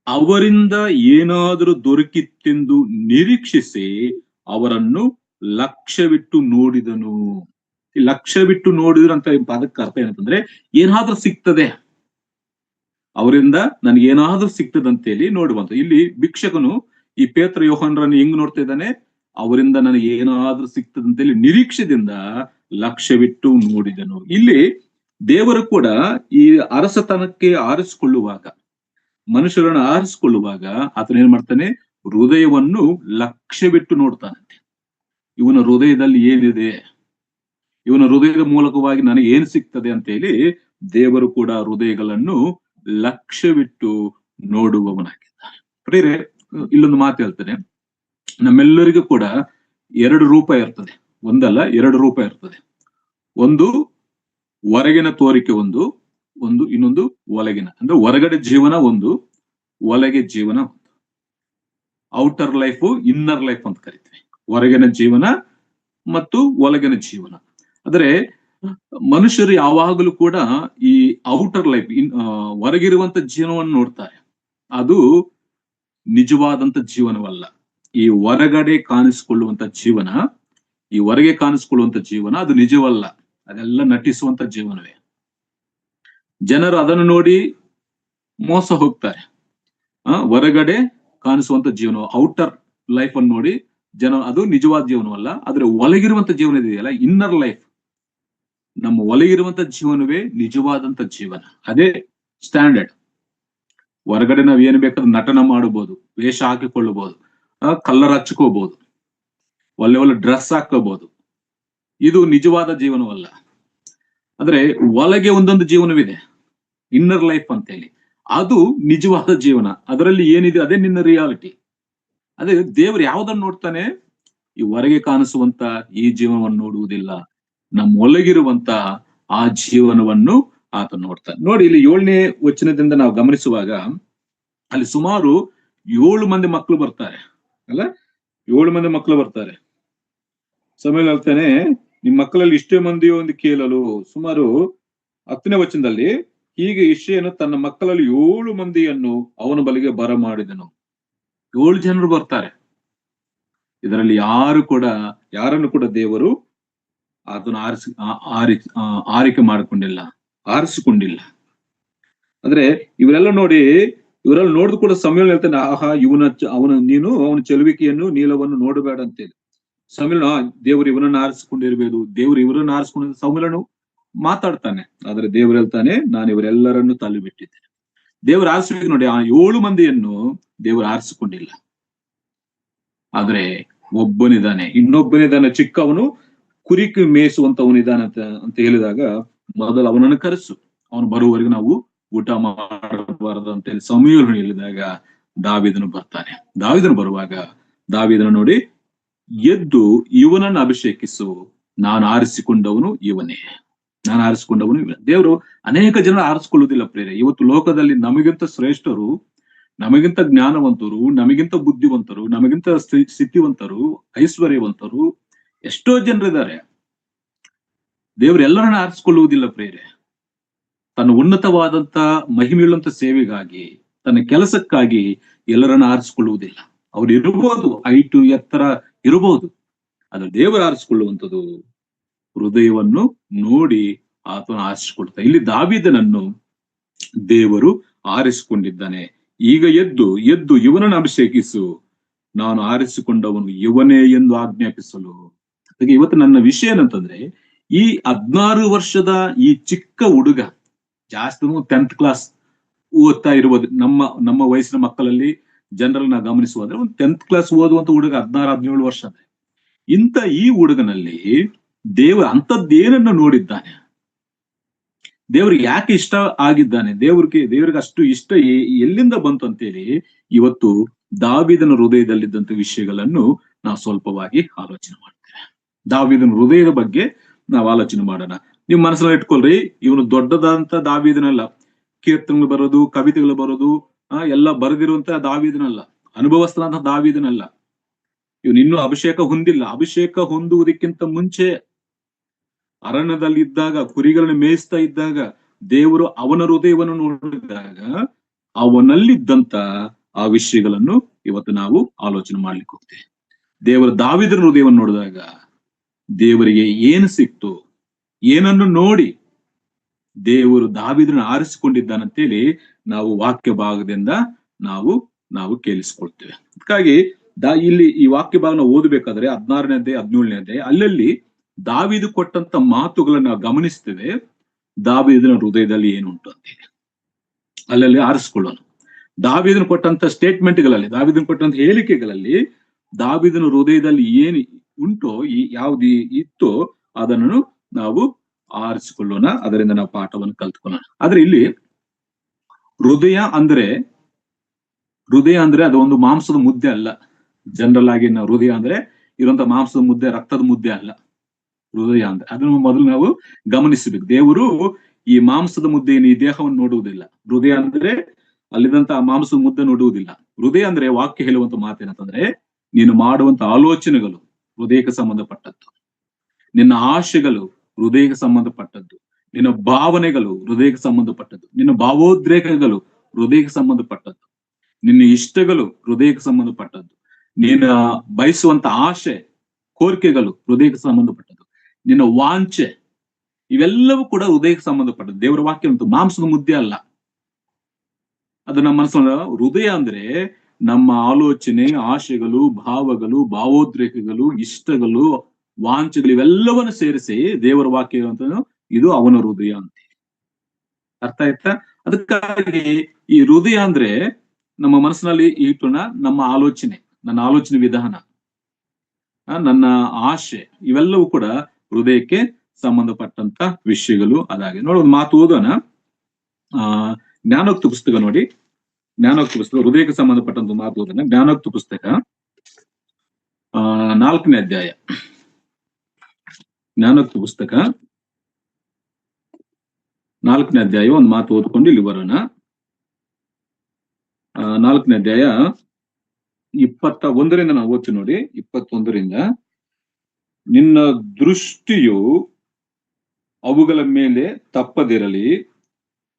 Speaker 1: ಅವರಿಂದ ಏನಾದರೂ ದೊರಕಿತ್ತೆಂದು ನಿರೀಕ್ಷಿಸಿ ಅವರನ್ನು ಲಕ್ಷ್ಯವಿಟ್ಟು ನೋಡಿದನು. ಈ ಲಕ್ಷ್ಯವಿಟ್ಟು ನೋಡಿದ್ರು ಅಂತ ಪದಕ್ಕೆ ಅರ್ಥ ಏನಂತಂದ್ರೆ ಏನಾದ್ರೂ ಸಿಗ್ತದೆ, ಅವರಿಂದ ನನ್ಗೆ ಏನಾದ್ರೂ ಸಿಗ್ತದಂತೇಳಿ ನೋಡುವಂತ. ಇಲ್ಲಿ ಭಿಕ್ಷಕನು ಈ ಪೇತ್ರ ಯೋಹಾನರನ್ನು ಹೆಂಗ್ ನೋಡ್ತಾ ಇದ್ದಾನೆ? ಅವರಿಂದ ನನಗೆ ಏನಾದ್ರೂ ಸಿಗ್ತದಂತೇಳಿ ನಿರೀಕ್ಷೆದಿಂದ ಲಕ್ಷ್ಯವಿಟ್ಟು ನೋಡಿದನು. ಇಲ್ಲಿ ದೇವರು ಕೂಡ ಈ ಅರಸತನಕ್ಕೆ ಆರಿಸಿಕೊಳ್ಳುವಾಗ, ಮನುಷ್ಯರನ್ನು ಆರಿಸಿಕೊಳ್ಳುವಾಗ ಆತನ ಏನ್ ಮಾಡ್ತಾನೆ? ಹೃದಯವನ್ನು ಲಕ್ಷ್ಯವಿಟ್ಟು ನೋಡ್ತಾನಂತೆ. ಇವನ ಹೃದಯದಲ್ಲಿ ಏನಿದೆ, ಇವನ ಹೃದಯದ ಮೂಲಕವಾಗಿ ನನಗೆ ಏನ್ ಸಿಗ್ತದೆ ಅಂತ ಹೇಳಿ ದೇವರು ಕೂಡ ಹೃದಯಗಳನ್ನು ಲಕ್ಷ್ಯವಿಟ್ಟು ನೋಡುವವನಾಗಿದ್ದಾನೆ. ಪ್ರಿಯರೇ, ಇಲ್ಲೊಂದು ಮಾತು ಹೇಳ್ತಾನೆ. ನಮ್ಮೆಲ್ಲರಿಗೂ ಕೂಡ ಎರಡು ರೂಪ ಇರ್ತದೆ, ಒಂದಲ್ಲ ಎರಡು ರೂಪ ಇರ್ತದೆ. ಒಂದು ಹೊರಗಿನ ತೋರಿಕೆ, ಒಂದು ಇನ್ನೊಂದು ಒಳಗಿನ, ಅಂದ್ರೆ ಹೊರಗಡೆ ಜೀವನ ಒಂದು, ಒಳಗೆ ಜೀವನ ಒಂದು. ಔಟರ್ ಲೈಫ್, ಇನ್ನರ್ ಲೈಫ್ ಅಂತ ಕರಿತೀವಿ. ಹೊರಗಿನ ಜೀವನ ಮತ್ತು ಒಳಗಿನ ಜೀವನ. ಅಂದ್ರೆ ಮನುಷ್ಯರು ಯಾವಾಗಲೂ ಕೂಡ ಈ ಔಟರ್ ಲೈಫ್, ಹೊರಗಿರುವಂತ ಜೀವನವನ್ನು ನೋಡ್ತಾರೆ. ಅದು ನಿಜವಾದಂತ ಜೀವನವಲ್ಲ. ಈ ಹೊರಗಡೆ ಕಾಣಿಸಿಕೊಳ್ಳುವಂತ ಜೀವನ, ಈ ಹೊರಗೆ ಕಾಣಿಸಿಕೊಳ್ಳುವಂತ ಜೀವನ ಅದು ನಿಜವಲ್ಲ. ಅದೆಲ್ಲ ನಟಿಸುವಂತ ಜೀವನವೇ. ಜನರು ಅದನ್ನು ನೋಡಿ ಮೋಸ ಹೋಗ್ತಾರೆ. ಹೊರಗಡೆ ಕಾಣಿಸುವಂತ ಜೀವನ, ಔಟರ್ ಲೈಫ್ ಅನ್ನು ನೋಡಿ ಜನ ಅದು ನಿಜವಾದ ಜೀವನವಲ್ಲ. ಆದ್ರೆ ಒಳಗಿರುವಂತ ಜೀವನ ಇದೆಯಲ್ಲ, ಇನ್ನರ್ ಲೈಫ್, ನಮ್ಮ ಒಳಗಿರುವಂತ ಜೀವನವೇ ನಿಜವಾದಂತ ಜೀವನ. ಅದೇ ಸ್ಟ್ಯಾಂಡರ್ಡ್. ಹೊರಗಡೆ ನಾವ್ ಏನ್ ಬೇಕಾದ್ರೂ ನಟನ ಮಾಡಬಹುದು, ವೇಷ ಹಾಕಿಕೊಳ್ಳಬಹುದು, ಕಲ್ಲರ್ ಹಚ್ಕೋಬಹುದು, ಒಳ್ಳೆ ಒಳ್ಳೆ ಡ್ರೆಸ್ ಹಾಕೋಬಹುದು. ಇದು ನಿಜವಾದ ಜೀವನವಲ್ಲ. ಅಂದ್ರೆ ಒಳಗೆ ಒಂದೊಂದು ಜೀವನವಿದೆ, ಇನ್ನರ್ ಲೈಫ್ ಅಂತ ಹೇಳಿ, ಅದು ನಿಜವಾದ ಜೀವನ. ಅದರಲ್ಲಿ ಏನಿದೆ ಅದೇ ನಿನ್ನ ರಿಯಾಲಿಟಿ. ಅದೇ ದೇವರು ಯಾವ್ದನ್ನು ನೋಡ್ತಾನೆ? ಈ ಹೊರಗೆ ಕಾಣಿಸುವಂತ ಈ ಜೀವನವನ್ನು ನೋಡುವುದಿಲ್ಲ, ನಮ್ಮ ಒಳಗಿರುವಂತ ಆ ಜೀವನವನ್ನು ಆತ ನೋಡ್ತಾನೆ. ನೋಡಿ, ಇಲ್ಲಿ 7ನೇ ವಚನದಿಂದ ನಾವು ಗಮನಿಸುವಾಗ ಅಲ್ಲಿ ಸುಮಾರು 7 ಮಂದಿ ಮಕ್ಕಳು ಬರ್ತಾರೆ ಅಲ್ಲ, 7 ಮಂದಿ ಮಕ್ಕಳು ಬರ್ತಾರೆ. ಸಮಯ ಹೇಳ್ತಾನೆ, ನಿಮ್ ಮಕ್ಕಳಲ್ಲಿ ಇಷ್ಟೇ ಮಂದಿಯೋ ಒಂದು ಕೇಳಲು. ಸುಮಾರು 10ನೇ ವಚನದಲ್ಲಿ, ಹೀಗೆ ಇಷಯನು ತನ್ನ ಮಕ್ಕಳಲ್ಲಿ 7 ಮಂದಿಯನ್ನು ಅವನ ಬಳಿಗೆ ಬರ ಮಾಡಿದನು. 7 ಜನರು ಬರ್ತಾರೆ. ಇದರಲ್ಲಿ ಯಾರನ್ನು ಕೂಡ ದೇವರು ಅದನ್ನು ಆರಿಕೆ ಮಾಡಿಕೊಂಡಿಲ್ಲ, ಆರಿಸಿಕೊಂಡಿಲ್ಲ. ಅಂದ್ರೆ ಇವರೆಲ್ಲ ನೋಡಿದ ಕೂಡ ಸಮಯ ಹೇಳ್ತಾನೆ, ಆಹಾ ಅವನ ಚೆಲುವಿಕೆಯನ್ನು, ನೀಲವನ್ನು ನೋಡಬೇಡ ಅಂತೇಳಿ. ಸಮೀಲನು ದೇವರು ಇವನನ್ನು ಆರಿಸಿಕೊಂಡಿರ್ಬೇಕು, ದೇವರು ಇವರನ್ನು ಆರಿಸಿಕೊಂಡಿದ್ದ ಸಮೀಲನು ಮಾತಾಡ್ತಾನೆ. ಆದ್ರೆ ದೇವರು ಹೇಳ್ತಾನೆ, ನಾನು ಇವರೆಲ್ಲರನ್ನು ತಳ್ಳಿಬಿಟ್ಟಿದ್ದೇನೆ. ದೇವರು ಆರಿಸಬೇಕು. ನೋಡಿ, ಆ 7 ಮಂದಿಯನ್ನು ದೇವರು ಆರಿಸಿಕೊಂಡಿಲ್ಲ. ಆದ್ರೆ ಇನ್ನೊಬ್ಬನಿದಾನೆ, ಚಿಕ್ಕವನು, ಕುರಿಕೆ ಮೇಯಿಸುವಂತವನಿದಾನೆ ಅಂತ ಹೇಳಿದಾಗ, ಮೊದಲು ಅವನನ್ನು ಕರೆಸು, ಅವನು ಬರುವವರೆಗೂ ನಾವು ಊಟ ಮಾಡಬಾರದು ಅಂತ ಹೇಳಿ ಸಮೂವೇಲನು ಹೇಳಿದಾಗ ದಾವೀದನು ಬರ್ತಾನೆ. ದಾವೀದನು ಬರುವಾಗ ದಾವೀದನು ನೋಡಿ, ಎದ್ದು ಇವನನ್ನು ಅಭಿಷೇಕಿಸು, ನಾನು ಆರಿಸಿಕೊಂಡವನು ಇವನೇ. ದೇವರು ಅನೇಕ ಜನ ಆರಿಸಿಕೊಳ್ಳುವುದಿಲ್ಲ ಪ್ರೇರೆ. ಇವತ್ತು ಲೋಕದಲ್ಲಿ ನಮಗಿಂತ ಶ್ರೇಷ್ಠರು, ನಮಗಿಂತ ಜ್ಞಾನವಂತರು, ನಮಗಿಂತ ಬುದ್ಧಿವಂತರು, ನಮಗಿಂತ ಸ್ಥಿತಿವಂತರು, ಐಶ್ವರ್ಯವಂತರು ಎಷ್ಟೋ ಜನರಿದ್ದಾರೆ. ದೇವರು ಎಲ್ಲರನ್ನ ಆರಿಸಿಕೊಳ್ಳುವುದಿಲ್ಲ ಪ್ರೇರೆ. ತನ್ನ ಉನ್ನತವಾದಂತ ಮಹಿಮೆಯುಳ್ಳಂತ ಸೇವೆಗಾಗಿ, ತನ್ನ ಕೆಲಸಕ್ಕಾಗಿ ಎಲ್ಲರನ್ನ ಆರಿಸಿಕೊಳ್ಳುವುದಿಲ್ಲ. ಅವ್ರು ಇರಬಹುದು, ಹೈಟು ಎತ್ತರ ಇರಬಹುದು. ಅದು ದೇವರು ಆರಿಸಿಕೊಳ್ಳುವಂಥದ್ದು ಹೃದಯವನ್ನು ನೋಡಿ ಆತನ ಆರಿಸಿಕೊಳ್ತಾರೆ. ಇಲ್ಲಿ ದಾವೀದನನ್ನು ದೇವರು ಆರಿಸಿಕೊಂಡಿದ್ದಾನೆ. ಈಗ ಎದ್ದು ಇವನನ್ನು ಅಭಿಷೇಕಿಸು, ನಾನು ಆರಿಸಿಕೊಂಡವನು ಇವನೇ ಎಂದು ಆಜ್ಞಾಪಿಸಲು. ಅದಕ್ಕೆ ಇವತ್ತು ನನ್ನ ವಿಷಯ ಏನಂತಂದ್ರೆ, ಈ 16 ವರ್ಷದ ಈ ಚಿಕ್ಕ ಹುಡುಗ, ಜಾಸ್ತಿ 10th ಕ್ಲಾಸ್ ಓದ್ತಾ ಇರ್ಬೋದು. ನಮ್ಮ ವಯಸ್ಸಿನ ಮಕ್ಕಳಲ್ಲಿ ಜನರಲ್ ನಾವು ಗಮನಿಸುವುದ್ರೆ ಒಂದು 10th ಕ್ಲಾಸ್ ಓದುವಂತ ಹುಡುಗ 16-17 ವರ್ಷ. ಇಂಥ ಈ ಹುಡುಗನಲ್ಲಿ ದೇವರು ಅಂಥದ್ದೇನನ್ನು ನೋಡಿದ್ದಾನೆ, ದೇವ್ರಿಗೆ ಯಾಕೆ ಇಷ್ಟ ಆಗಿದ್ದಾನೆ, ದೇವ್ರಿಗೆ ಅಷ್ಟು ಇಷ್ಟ ಎಲ್ಲಿಂದ ಬಂತು ಅಂತೇಳಿ ಇವತ್ತು ದಾವೀದನ ಹೃದಯದಲ್ಲಿದ್ದಂತ ವಿಷಯಗಳನ್ನು ನಾವು ಸ್ವಲ್ಪವಾಗಿ ಆಲೋಚನೆ ಮಾಡ್ತೇವೆ. ದಾವೀದನ ಹೃದಯದ ಬಗ್ಗೆ ನಾವು ಆಲೋಚನೆ ಮಾಡೋಣ. ನೀವು ಮನಸ್ಸಲ್ಲಿ ಇಟ್ಕೊಳ್ರಿ, ಇವನು ದೊಡ್ಡದಾದಂತ ದಾವೀದನಲ್ಲ, ಕೀರ್ತನೆಗಳು ಬರೋದು, ಕವಿತೆಗಳು ಬರೋದು, ಎಲ್ಲ ಬರೆದಿರುವಂತ ದಾವೀದನಲ್ಲ, ಅನುಭವಸ್ಥನಾದ ದಾವೀದನಲ್ಲ. ಇವನು ಇನ್ನೂ ಅಭಿಷೇಕ ಹೊಂದಿಲ್ಲ. ಅಭಿಷೇಕ ಹೊಂದುವುದಕ್ಕಿಂತ ಮುಂಚೆ ಅರಣ್ಯದಲ್ಲಿ ಇದ್ದಾಗ, ಕುರಿಗಳನ್ನು ಮೇಯಿಸ್ತಾ ಇದ್ದಾಗ, ದೇವರು ಅವನ ಹೃದಯವನ್ನು ನೋಡಿದಾಗ ಅವನಲ್ಲಿದ್ದಂತ ಆ ವಿಷಯಗಳನ್ನು ಇವತ್ತು ನಾವು ಆಲೋಚನೆ ಮಾಡ್ಲಿಕ್ಕೆ ಹೋಗ್ತೇವೆ. ದೇವರು ದಾವೀದನ ಹೃದಯವನ್ನು ನೋಡಿದಾಗ ದೇವರಿಗೆ ಏನು ಸಿಕ್ತು, ಏನನ್ನು ನೋಡಿ ದೇವರು ದಾವೀದನ ಆರಿಸಿಕೊಂಡಿದ್ದಾನಂತೇಳಿ ನಾವು ವಾಕ್ಯ ಭಾಗದಿಂದ ನಾವು ಕೇಳಿಸ್ಕೊಳ್ತೇವೆ. ಅದಕ್ಕಾಗಿ ಇಲ್ಲಿ ಈ ವಾಕ್ಯ ಭಾಗನ ಓದಬೇಕಾದ್ರೆ 16ನೇ ಅಧ್ಯಾಯ 17ನೇ ಅಧ್ಯಾಯ ಅಲ್ಲಲ್ಲಿ ದಾವೀದು ಕೊಟ್ಟಂತ ಮಾತುಗಳನ್ನ ನಾವು ಗಮನಿಸ್ತೇವೆ. ದಾವೀದನ ಹೃದಯದಲ್ಲಿ ಏನುಂಟು ಅಂತೇಳಿ ಅಲ್ಲಲ್ಲಿ ಆರಿಸ್ಕೊಳ್ಳೋಣ. ದಾವೀದನ ಕೊಟ್ಟಂತ ಸ್ಟೇಟ್ಮೆಂಟ್ಗಳಲ್ಲಿ, ದಾವೀದನ ಕೊಟ್ಟಂತ ಹೇಳಿಕೆಗಳಲ್ಲಿ ದಾವೀದನ ಹೃದಯದಲ್ಲಿ ಏನು ಉಂಟೋ, ಯಾವ್ದು ಇತ್ತೋ ಅದನ್ನು ನಾವು ಆರಿಸಿಕೊಳ್ಳೋಣ. ಅದರಿಂದ ನಾವು ಪಾಠವನ್ನು ಕಲ್ತ್ಕೊಳ್ಳೋಣ. ಆದ್ರೆ ಇಲ್ಲಿ ಹೃದಯ ಅಂದ್ರೆ ಅದು ಒಂದು ಮಾಂಸದ ಮುದ್ದೆ ಅಲ್ಲ. ಜನರಲ್ ಆಗಿ ನಾವು ಹೃದಯ ಅಂದ್ರೆ ಇರುವಂತ ಮಾಂಸದ ಮುದ್ದೆ, ರಕ್ತದ ಮುದ್ದೆ ಅಲ್ಲ ಹೃದಯ ಅಂದ್ರೆ. ಅದನ್ನು ಮೊದಲು ನಾವು ಗಮನಿಸಬೇಕು. ದೇವರು ಈ ಮಾಂಸದ ಮುದ್ದೆ ಈ ದೇಹವನ್ನು ನೋಡುವುದಿಲ್ಲ. ಹೃದಯ ಅಂದ್ರೆ ಅಲ್ಲಿದಂತ ಆ ಮಾಂಸದ ಮುದ್ದೆ ನೋಡುವುದಿಲ್ಲ. ಹೃದಯ ಅಂದ್ರೆ ವಾಕ್ಯ ಹೇಳುವಂತ ಮಾತೇನಂತಂದ್ರೆ, ನೀನು ಮಾಡುವಂತ ಆಲೋಚನೆಗಳು ಹೃದಯಕ್ಕೆ ಸಂಬಂಧಪಟ್ಟದ್ದು, ನಿನ್ನ ಆಶೆಗಳು ಹೃದಯಕ್ಕೆ ಸಂಬಂಧಪಟ್ಟದ್ದು, ನಿನ್ನ ಭಾವನೆಗಳು ಹೃದಯಕ್ಕೆ ಸಂಬಂಧಪಟ್ಟದ್ದು, ನಿನ್ನ ಭಾವೋದ್ರೇಕಗಳು ಹೃದಯಕ್ಕೆ ಸಂಬಂಧಪಟ್ಟದ್ದು, ನಿನ್ನ ಇಷ್ಟಗಳು ಹೃದಯಕ್ಕೆ ಸಂಬಂಧಪಟ್ಟದ್ದು, ನೀನ ಬಯಸುವಂತ ಆಶೆ ಕೋರಿಕೆಗಳು ಹೃದಯಕ್ಕೆ ಸಂಬಂಧಪಟ್ಟದ್ದು, ನಿನ್ನ ವಾಂಛೆ ಇವೆಲ್ಲವೂ ಕೂಡ ಹೃದಯಕ್ಕೆ ಸಂಬಂಧಪಟ್ಟದ್ದು. ದೇವರ ವಾಕ್ಯ ಉಂಟು, ಮಾಂಸದ ಮುದ್ದೆ ಅಲ್ಲ. ಅದು ನಮ್ಮ ಮನಸ್ಸನ್ನ, ಹೃದಯ ಅಂದ್ರೆ ನಮ್ಮ ಆಲೋಚನೆ, ಆಶೆಗಳು, ಭಾವಗಳು, ಭಾವೋದ್ರೇಕಗಳು, ಇಷ್ಟಗಳು, ವಾಂಛೆಗಳು ಇವೆಲ್ಲವನ್ನು ಸೇರಿಸಿ ದೇವರ ವಾಕ್ಯ ಅಂತ ಇದು ಅವನ ಹೃದಯ ಅಂತ. ಅರ್ಥ ಆಯ್ತಾ? ಅದಕ್ಕಾಗಿ ಈ ಹೃದಯ ಅಂದ್ರೆ ನಮ್ಮ ಮನಸ್ಸಿನಲ್ಲಿ ಇಟ್ಟುನ ನಮ್ಮ ಆಲೋಚನೆ, ನನ್ನ ಆಲೋಚನೆ ವಿಧಾನ, ನನ್ನ ಆಶೆ ಇವೆಲ್ಲವೂ ಕೂಡ ಹೃದಯಕ್ಕೆ ಸಂಬಂಧಪಟ್ಟಂತ ವಿಷಯಗಳು. ಅದಾಗಿ ನೋಡಿ ಒಂದು ಮಾತು ಓದೋಣ. ಜ್ಞಾನೋಕ್ತಿ ಪುಸ್ತಕ ನೋಡಿ, ಜ್ಞಾನೋಕ್ತಿ ಪುಸ್ತಕ ಹೃದಯಕ್ಕೆ ಸಂಬಂಧಪಟ್ಟಂತ ಮಾತು ಓದೋಣ. ಜ್ಞಾನೋಕ್ತಿ ಪುಸ್ತಕ 4ನೇ ಅಧ್ಯಾಯ. ಜ್ಞಾನೋಕ್ತಿ ಪುಸ್ತಕ 4ನೇ ಅಧ್ಯಾಯ ಒಂದು ಮಾತು ಓದ್ಕೊಂಡು ಇಲ್ಲಿ ಬರೋಣ. 4ನೇ ಅಧ್ಯಾಯ 21ರಿಂದ ನಾವು ಓದ್ತೀವಿ ನೋಡಿ. 21ರಿಂದ, ನಿನ್ನ ದೃಷ್ಟಿಯು ಅವುಗಳ ಮೇಲೆ ತಪ್ಪದಿರಲಿ,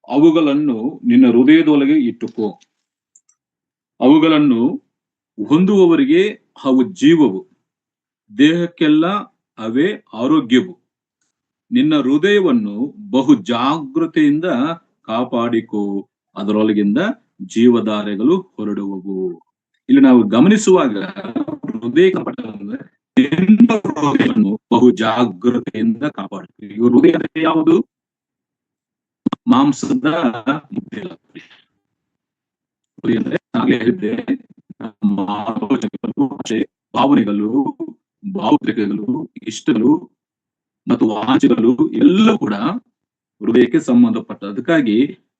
Speaker 1: ಅವುಗಳನ್ನು ನಿನ್ನ ಹೃದಯದೊಳಗೆ ಇಟ್ಟುಕೋ. ಅವುಗಳನ್ನು ಹೊಂದುವವರಿಗೆ ಅವು ಜೀವವು, ದೇಹಕ್ಕೆಲ್ಲ ಅವೇ ಆರೋಗ್ಯವು. ನಿನ್ನ ಹೃದಯವನ್ನು ಬಹು ಜಾಗೃತೆಯಿಂದ ಕಾಪಾಡಿಕೋ, ಅದರೊಳಗಿಂದ ಜೀವಧಾರೆಗಳು ಹೊರಡುವವು. ಇಲ್ಲಿ ನಾವು ಗಮನಿಸುವಾಗ ಹೃದಯವನ್ನು ಬಹು ಜಾಗೃತೆಯಿಂದ ಕಾಪಾಡಬೇಕು. ಈ ಹೃದಯ ಯಾವುದು? ಮಾಂಸದ ಮುದ್ದೆ ಅಲ್ಲ. ಅಂದ್ರೆ ನಾನೇ ಹೇಳಿದ್ದೆ, ನಮ್ಮ ಆಲೋಚನೆಗಳು, ಭಾವನೆಗಳು, ಭಾವೋದ್ರೇಕಗಳು, ಇಷ್ಟಗಳು ಮತ್ತು ವಾಂಛೆಗಳು ಎಲ್ಲವೂ ಕೂಡ ಹೃದಯಕ್ಕೆ ಸಂಬಂಧಪಟ್ಟ. ಅದಕ್ಕಾಗಿ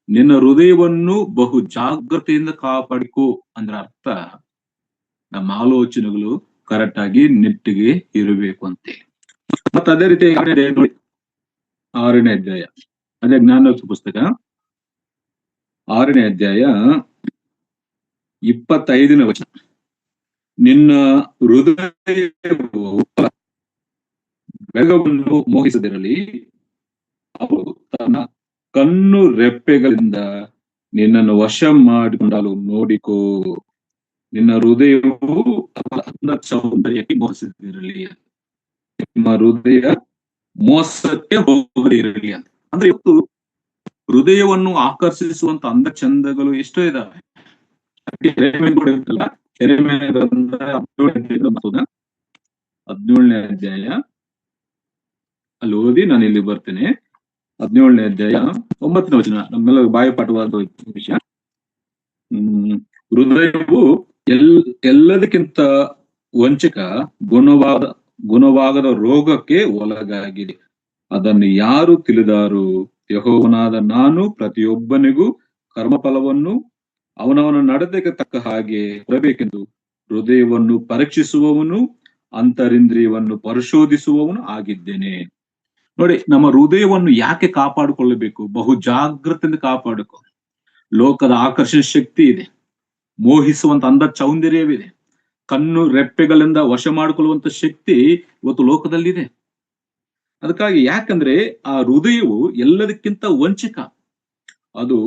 Speaker 1: ನಿನ್ನ ಹೃದಯವನ್ನು ಬಹು ಜಾಗ್ರತೆಯಿಂದ ಕಾಪಾಡಿಕೋ ಅಂದ್ರೆ ಅರ್ಥ, ನಮ್ಮ ಆಲೋಚನೆಗಳು ಕರೆಕ್ಟ್ ಆಗಿ ನೆಟ್ಟಿಗೆ ಇರಬೇಕು ಅಂತೇಳಿ. ಮತ್ತೆ ಅದೇ ರೀತಿ 6ನೇ ಅಧ್ಯಾಯ, ಅದೇ ಜ್ಞಾನೋಕ್ತಿ ಪುಸ್ತಕ 6ನೇ ಅಧ್ಯಾಯ 25ನೇ ವಚನ, ನಿನ್ನ ಹೃದಯವು ಬೆಳಗವನ್ನು ಮೋಹಿಸದಿರಲಿ, ಅವರು ತನ್ನ ಕಣ್ಣು ರೆಪ್ಪೆಗಳಿಂದ ನಿನ್ನನ್ನು ವಶ ಮಾಡಿಕೊಂಡಲು ನೋಡಿಕೋ. ನಿನ್ನ ಹೃದಯವು ಸೌಂದರ್ಯಕ್ಕೆ ಮೋಹಿಸದಿರಲಿ, ನಿಮ್ಮ ಹೃದಯ ಮೋಸಕ್ಕೆ ಹೋಗದಿರಲಿ ಅಂತ. ಅಂದ್ರೆ ಇವತ್ತು ಹೃದಯವನ್ನು ಆಕರ್ಷಿಸುವಂತ ಅಂದ ಚಂದಗಳು ಎಷ್ಟೋ ಇದಾವೆ. 17ನೇ ಅಧ್ಯಾಯ ಅಲ್ಲಿ ಓದಿ ನಾನು ಇಲ್ಲಿ ಬರ್ತೇನೆ. 17ನೇ ಅಧ್ಯಾಯ 9ನೇ ವಚನ ನಮ್ಮೆಲ್ಲ ಬಾಯಿಪಾಠವಾದ ವಿಷಯ. ಹೃದಯವು ಎಲ್ಲದಕ್ಕಿಂತ ವಂಚಕ, ಗುಣವಾಗದ ರೋಗಕ್ಕೆ ಒಳಗಾಗಿದೆ. ಅದನ್ನು ಯಾರು ತಿಳಿದಾರು? ಯೆಹೋವನಾದ ನಾನು ಪ್ರತಿಯೊಬ್ಬನಿಗೂ ಕರ್ಮಫಲವನ್ನು ಅವನವನ ನಡತೆಗೆ ತಕ್ಕ ಹಾಗೆ ಕೊಡಬೇಕೆಂದು ಹೃದಯವನ್ನು ಪರೀಕ್ಷಿಸುವವನು, ಅಂತರಿಂದ್ರಿಯವನ್ನು ಪರಿಶೋಧಿಸುವವನು ಆಗಿದ್ದೇನೆ. ನೋಡಿ, ನಮ್ಮ ಹೃದಯವನ್ನು ಯಾಕೆ ಕಾಪಾಡಿಕೊಳ್ಳಬೇಕು? ಬಹು ಜಾಗೃತಿಯಿಂದ ಕಾಪಾಡಿಕೊ. ಲೋಕದ ಆಕರ್ಷಣೆ ಶಕ್ತಿ ಇದೆ, ಮೋಹಿಸುವಂತ ಅಂದ ಸೌಂದರ್ಯವಿದೆ, ಕಣ್ಣು ರೆಪ್ಪೆಗಳಿಂದ ವಶ ಮಾಡಿಕೊಳ್ಳುವಂತ ಶಕ್ತಿ ಇವತ್ತು ಲೋಕದಲ್ಲಿದೆ. ಅದಕ್ಕಾಗಿ ಯಾಕಂದ್ರೆ ಆ ಹೃದಯವು ಎಲ್ಲದಕ್ಕಿಂತ ವಂಚಕ, ಅದು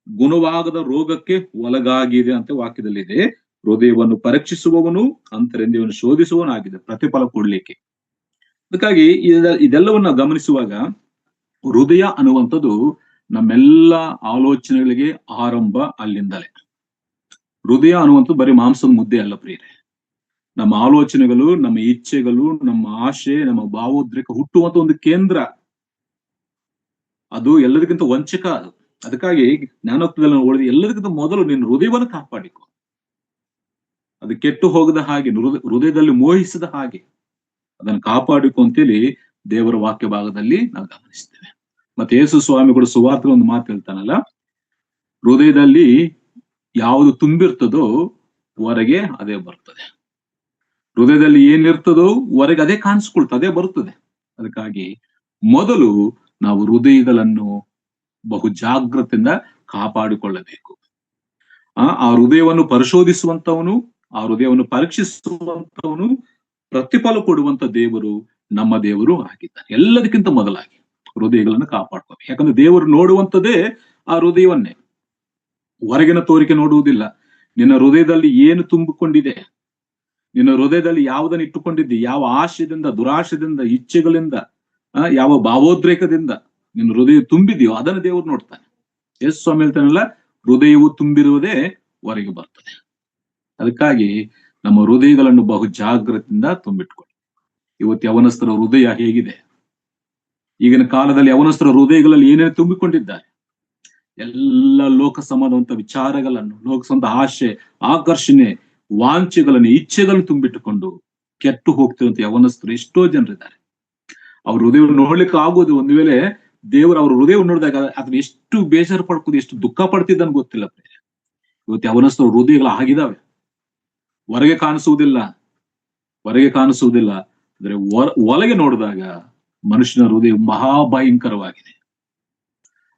Speaker 1: ಗುಣವಾಗದ ರೋಗಕ್ಕೆ ಒಳಗಾಗಿದೆ ಅಂತ ವಾಕ್ಯದಲ್ಲಿದೆ. ಹೃದಯವನ್ನು ಪರೀಕ್ಷಿಸುವವನು, ಅಂತರಿಂದ್ರಿಯವನ್ನು ಶೋಧಿಸುವವನಾಗಿದೆ ಪ್ರತಿಫಲ ಕೊಡ್ಲಿಕ್ಕೆ. ಅದಕ್ಕಾಗಿ ಇದೆಲ್ಲವನ್ನ ಗಮನಿಸುವಾಗ ಹೃದಯ ಅನ್ನುವಂಥದ್ದು ನಮ್ಮೆಲ್ಲ ಆಲೋಚನೆಗಳಿಗೆ ಆರಂಭ ಅಲ್ಲಿಂದಲೇ. ಹೃದಯ ಅನ್ನುವಂಥದ್ದು ಬರೀ ಮಾಂಸದ ಮುದ್ದೆ ಅಲ್ಲ ಪ್ರಿಯರೇ. ನಮ್ಮ ಆಲೋಚನೆಗಳು, ನಮ್ಮ ಇಚ್ಛೆಗಳು, ನಮ್ಮ ಆಶೆ, ನಮ್ಮ ಭಾವೋದ್ರೇಕ ಹುಟ್ಟುವಂತ ಒಂದು ಕೇಂದ್ರ. ಅದು ಎಲ್ಲದಕ್ಕಿಂತ ವಂಚಕ ಅದು. ಅದಕ್ಕಾಗಿ ಜ್ಞಾನೋಕ್ತದಲ್ಲಿ ನಾವು ಓದಿದ ಎಲ್ಲದಕ್ಕಿಂತ ಮೊದಲು ನಿನ್ನ ಹೃದಯವನ್ನು ಕಾಪಾಡಿಕೊ. ಅದು ಕೆಟ್ಟು ಹೋಗದ ಹಾಗೆ, ಹೃದಯದಲ್ಲಿ ಮೋಹಿಸದ ಹಾಗೆ ಅದನ್ನು ಕಾಪಾಡಿಕೊ ಅಂತೇಳಿ ದೇವರ ವಾಕ್ಯ ಭಾಗದಲ್ಲಿ ನಾವು ಗಮನಿಸ್ತೇವೆ. ಮತ್ತೆ ಯೇಸು ಸ್ವಾಮಿಗಳು ಸುವಾರ್ತೆ ಒಂದು ಮಾತು ಹೇಳ್ತಾನಲ್ಲ, ಹೃದಯದಲ್ಲಿ ಯಾವುದು ತುಂಬಿರ್ತದೋ ಹೊರಗೆ ಅದೇ ಬರ್ತದೆ. ಹೃದಯದಲ್ಲಿ ಏನಿರ್ತದೋ ಹೊರಗೆ ಅದೇ ಕಾಣಿಸ್ಕೊಳ್ತದೆ, ಅದೇ ಬರುತ್ತದೆ. ಅದಕ್ಕಾಗಿ ಮೊದಲು ನಾವು ಹೃದಯಗಳನ್ನು ಬಹು ಜಾಗ್ರತೆಯಿಂದ ಕಾಪಾಡಿಕೊಳ್ಳಬೇಕು. ಆ ಹೃದಯವನ್ನು ಪರಿಶೋಧಿಸುವಂತವನು, ಆ ಹೃದಯವನ್ನು ಪರೀಕ್ಷಿಸುವಂತವನು, ಪ್ರತಿಫಲ ಕೊಡುವಂತ ದೇವರು ನಮ್ಮ ದೇವರು ಆಗಿದ್ದಾನೆ. ಎಲ್ಲದಕ್ಕಿಂತ ಮೊದಲಾಗಿ ಹೃದಯಗಳನ್ನು ಕಾಪಾಡ್ಕೋಬೇಕು. ಯಾಕಂದ್ರೆ ದೇವರು ನೋಡುವಂತದ್ದೇ ಆ ಹೃದಯವನ್ನೇ, ಹೊರಗಿನ ತೋರಿಕೆ ನೋಡುವುದಿಲ್ಲ. ನಿನ್ನ ಹೃದಯದಲ್ಲಿ ಏನು ತುಂಬಿಕೊಂಡಿದೆ, ನಿನ್ನ ಹೃದಯದಲ್ಲಿ ಯಾವುದನ್ನು ಇಟ್ಟುಕೊಂಡಿದ್ದಿ, ಯಾವ ಆಶಯದಿಂದ, ದುರಾಶಯದಿಂದ, ಇಚ್ಛೆಗಳಿಂದ, ಯಾವ ಭಾವೋದ್ರೇಕದಿಂದ ನಿನ್ನ ಹೃದಯ ತುಂಬಿದೆಯೋ ಅದನ್ನು ದೇವರು ನೋಡ್ತಾನೆ. ಯೇಸು ಸ್ವಾಮಿ ಹೇಳ್ತಾನಲ್ಲ, ಹೃದಯವು ತುಂಬಿರುವುದೇ ಹೊರಗೆ ಬರ್ತದೆ. ಅದಕ್ಕಾಗಿ ನಮ್ಮ ಹೃದಯಗಳನ್ನು ಬಹು ಜಾಗ್ರತೆಯಿಂದ ತುಂಬಿಟ್ಕೊಳ್ಳಿ. ಇವತ್ತು ಯವನಸ್ಥರ ಹೃದಯ ಹೇಗಿದೆ? ಈಗಿನ ಕಾಲದಲ್ಲಿ ಯವನಸ್ಥರ ಹೃದಯಗಳಲ್ಲಿ ಏನೇನು ತುಂಬಿಕೊಂಡಿದ್ದಾರೆ? ಎಲ್ಲ ಲೋಕ ಸಂಬಂಧವಂತ ವಿಚಾರಗಳನ್ನು, ಲೋಕಸಂಬಂಧ ಆಶೆ, ಆಕರ್ಷಣೆ, ವಾಂಛೆಗಳನ್ನು, ಇಚ್ಛೆಗಳನ್ನು ತುಂಬಿಟ್ಟುಕೊಂಡು ಕೆಟ್ಟು ಹೋಗ್ತಿರುವಂತ ಯವನಸ್ಥರು ಎಷ್ಟೋ ಜನರಿದ್ದಾರೆ. ಅವ್ರ ಹೃದಯವನ್ನು ನೋಡ್ಲಿಕ್ಕೆ ಆಗೋದು. ಒಂದು ವೇಳೆ ದೇವರು ಅವ್ರ ಹೃದಯವನ್ನು ನೋಡಿದಾಗ ಅದನ್ನ ಎಷ್ಟು ಬೇಜಾರು ಪಡ್ಕೋದು, ಎಷ್ಟು ದುಃಖ ಪಡ್ತಿದ್ದನ್ನು ಗೊತ್ತಿಲ್ಲ. ಇವತ್ತು ಯವನಸ್ಥರ ಹೃದಯಗಳು ಆಗಿದಾವೆ. ಹೊರಗೆ ಕಾಣಿಸುವುದಿಲ್ಲ, ಅಂದ್ರೆ ಒಳಗೆ ನೋಡಿದಾಗ ಮನುಷ್ಯನ ಹೃದಯ ಮಹಾಭಯಂಕರವಾಗಿದೆ.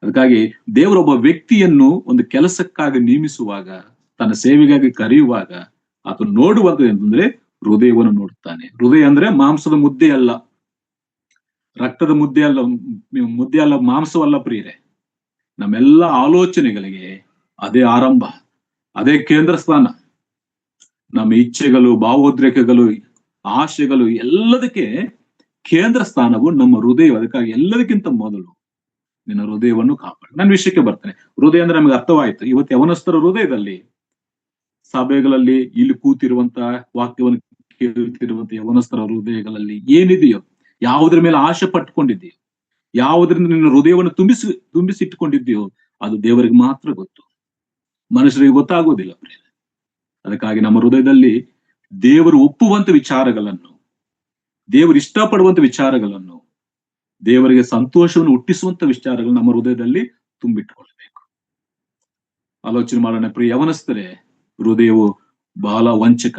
Speaker 1: ಅದಕ್ಕಾಗಿ ದೇವರೊಬ್ಬ ವ್ಯಕ್ತಿಯನ್ನು ಒಂದು ಕೆಲಸಕ್ಕಾಗಿ ನೇಮಿಸುವಾಗ, ತನ್ನ ಸೇವೆಗಾಗಿ ಕರೆಯುವಾಗ ಆತ ನೋಡುವಂಥದ್ದು ಅಂತಂದ್ರೆ ಹೃದಯವನ್ನು ನೋಡುತ್ತಾನೆ. ಹೃದಯ ಅಂದ್ರೆ ಮಾಂಸದ ಮುದ್ದೆ ಅಲ್ಲ, ರಕ್ತದ ಮುದ್ದೆ ಅಲ್ಲ, ಮಾಂಸವಲ್ಲ ಪ್ರಿಯರೇ. ನಮ್ಮೆಲ್ಲ ಆಲೋಚನೆಗಳಿಗೆ ಅದೇ ಆರಂಭ, ಅದೇ ಕೇಂದ್ರ ಸ್ಥಾನ. ನಮ್ಮ ಇಚ್ಛೆಗಳು, ಭಾವೋದ್ರೇಕಗಳು, ಆಶೆಗಳು ಎಲ್ಲದಕ್ಕೆ ಕೇಂದ್ರ ಸ್ಥಾನವು ನಮ್ಮ ಹೃದಯ. ಅದಕ್ಕಾಗಿ ಎಲ್ಲದಕ್ಕಿಂತ ಮೊದಲು ನಿನ್ನ ಹೃದಯವನ್ನು ಕಾಪಾಡು. ನನ್ನ ವಿಷಯಕ್ಕೆ ಬರ್ತೇನೆ. ಹೃದಯ ಅಂದ್ರೆ ನಮಗೆ ಅರ್ಥವಾಯ್ತು. ಇವತ್ತು ಯವನಸ್ಥರ ಹೃದಯದಲ್ಲಿ, ಸಭೆಗಳಲ್ಲಿ ಇಲ್ಲಿ ಕೂತಿರುವಂತ, ವಾಕ್ಯವನ್ನು ಕೇಳುತ್ತಿರುವಂತ ಯವನಸ್ಥರ ಹೃದಯಗಳಲ್ಲಿ ಏನಿದೆಯೋ, ಯಾವುದ್ರ ಮೇಲೆ ಆಶೆ ಪಟ್ಟುಕೊಂಡಿದೆಯೋ, ಯಾವುದರಿಂದ ನಿನ್ನ ಹೃದಯವನ್ನು ತುಂಬಿಸಿಟ್ಟುಕೊಂಡಿದೆಯೋ ಅದು ದೇವರಿಗೆ ಮಾತ್ರ ಗೊತ್ತು, ಮನುಷ್ಯರಿಗೆ ಗೊತ್ತಾಗುವುದಿಲ್ಲ. ಅದಕ್ಕಾಗಿ ನಮ್ಮ ಹೃದಯದಲ್ಲಿ ದೇವರು ಒಪ್ಪುವಂತ ವಿಚಾರಗಳನ್ನು, ದೇವರು ಇಷ್ಟಪಡುವಂತ ವಿಚಾರಗಳನ್ನು, ದೇವರಿಗೆ ಸಂತೋಷವನ್ನು ಹುಟ್ಟಿಸುವಂತ ವಿಚಾರಗಳು ನಮ್ಮ ಹೃದಯದಲ್ಲಿ ತುಂಬಿಟ್ಟುಕೊಳ್ಬೇಕು. ಆಲೋಚನೆ ಮಾಡೋಣ ಪ್ರಿಯ ಯವನಸ್ಥರೇ, ಹೃದಯವು ಬಹಳ ವಂಚಕ,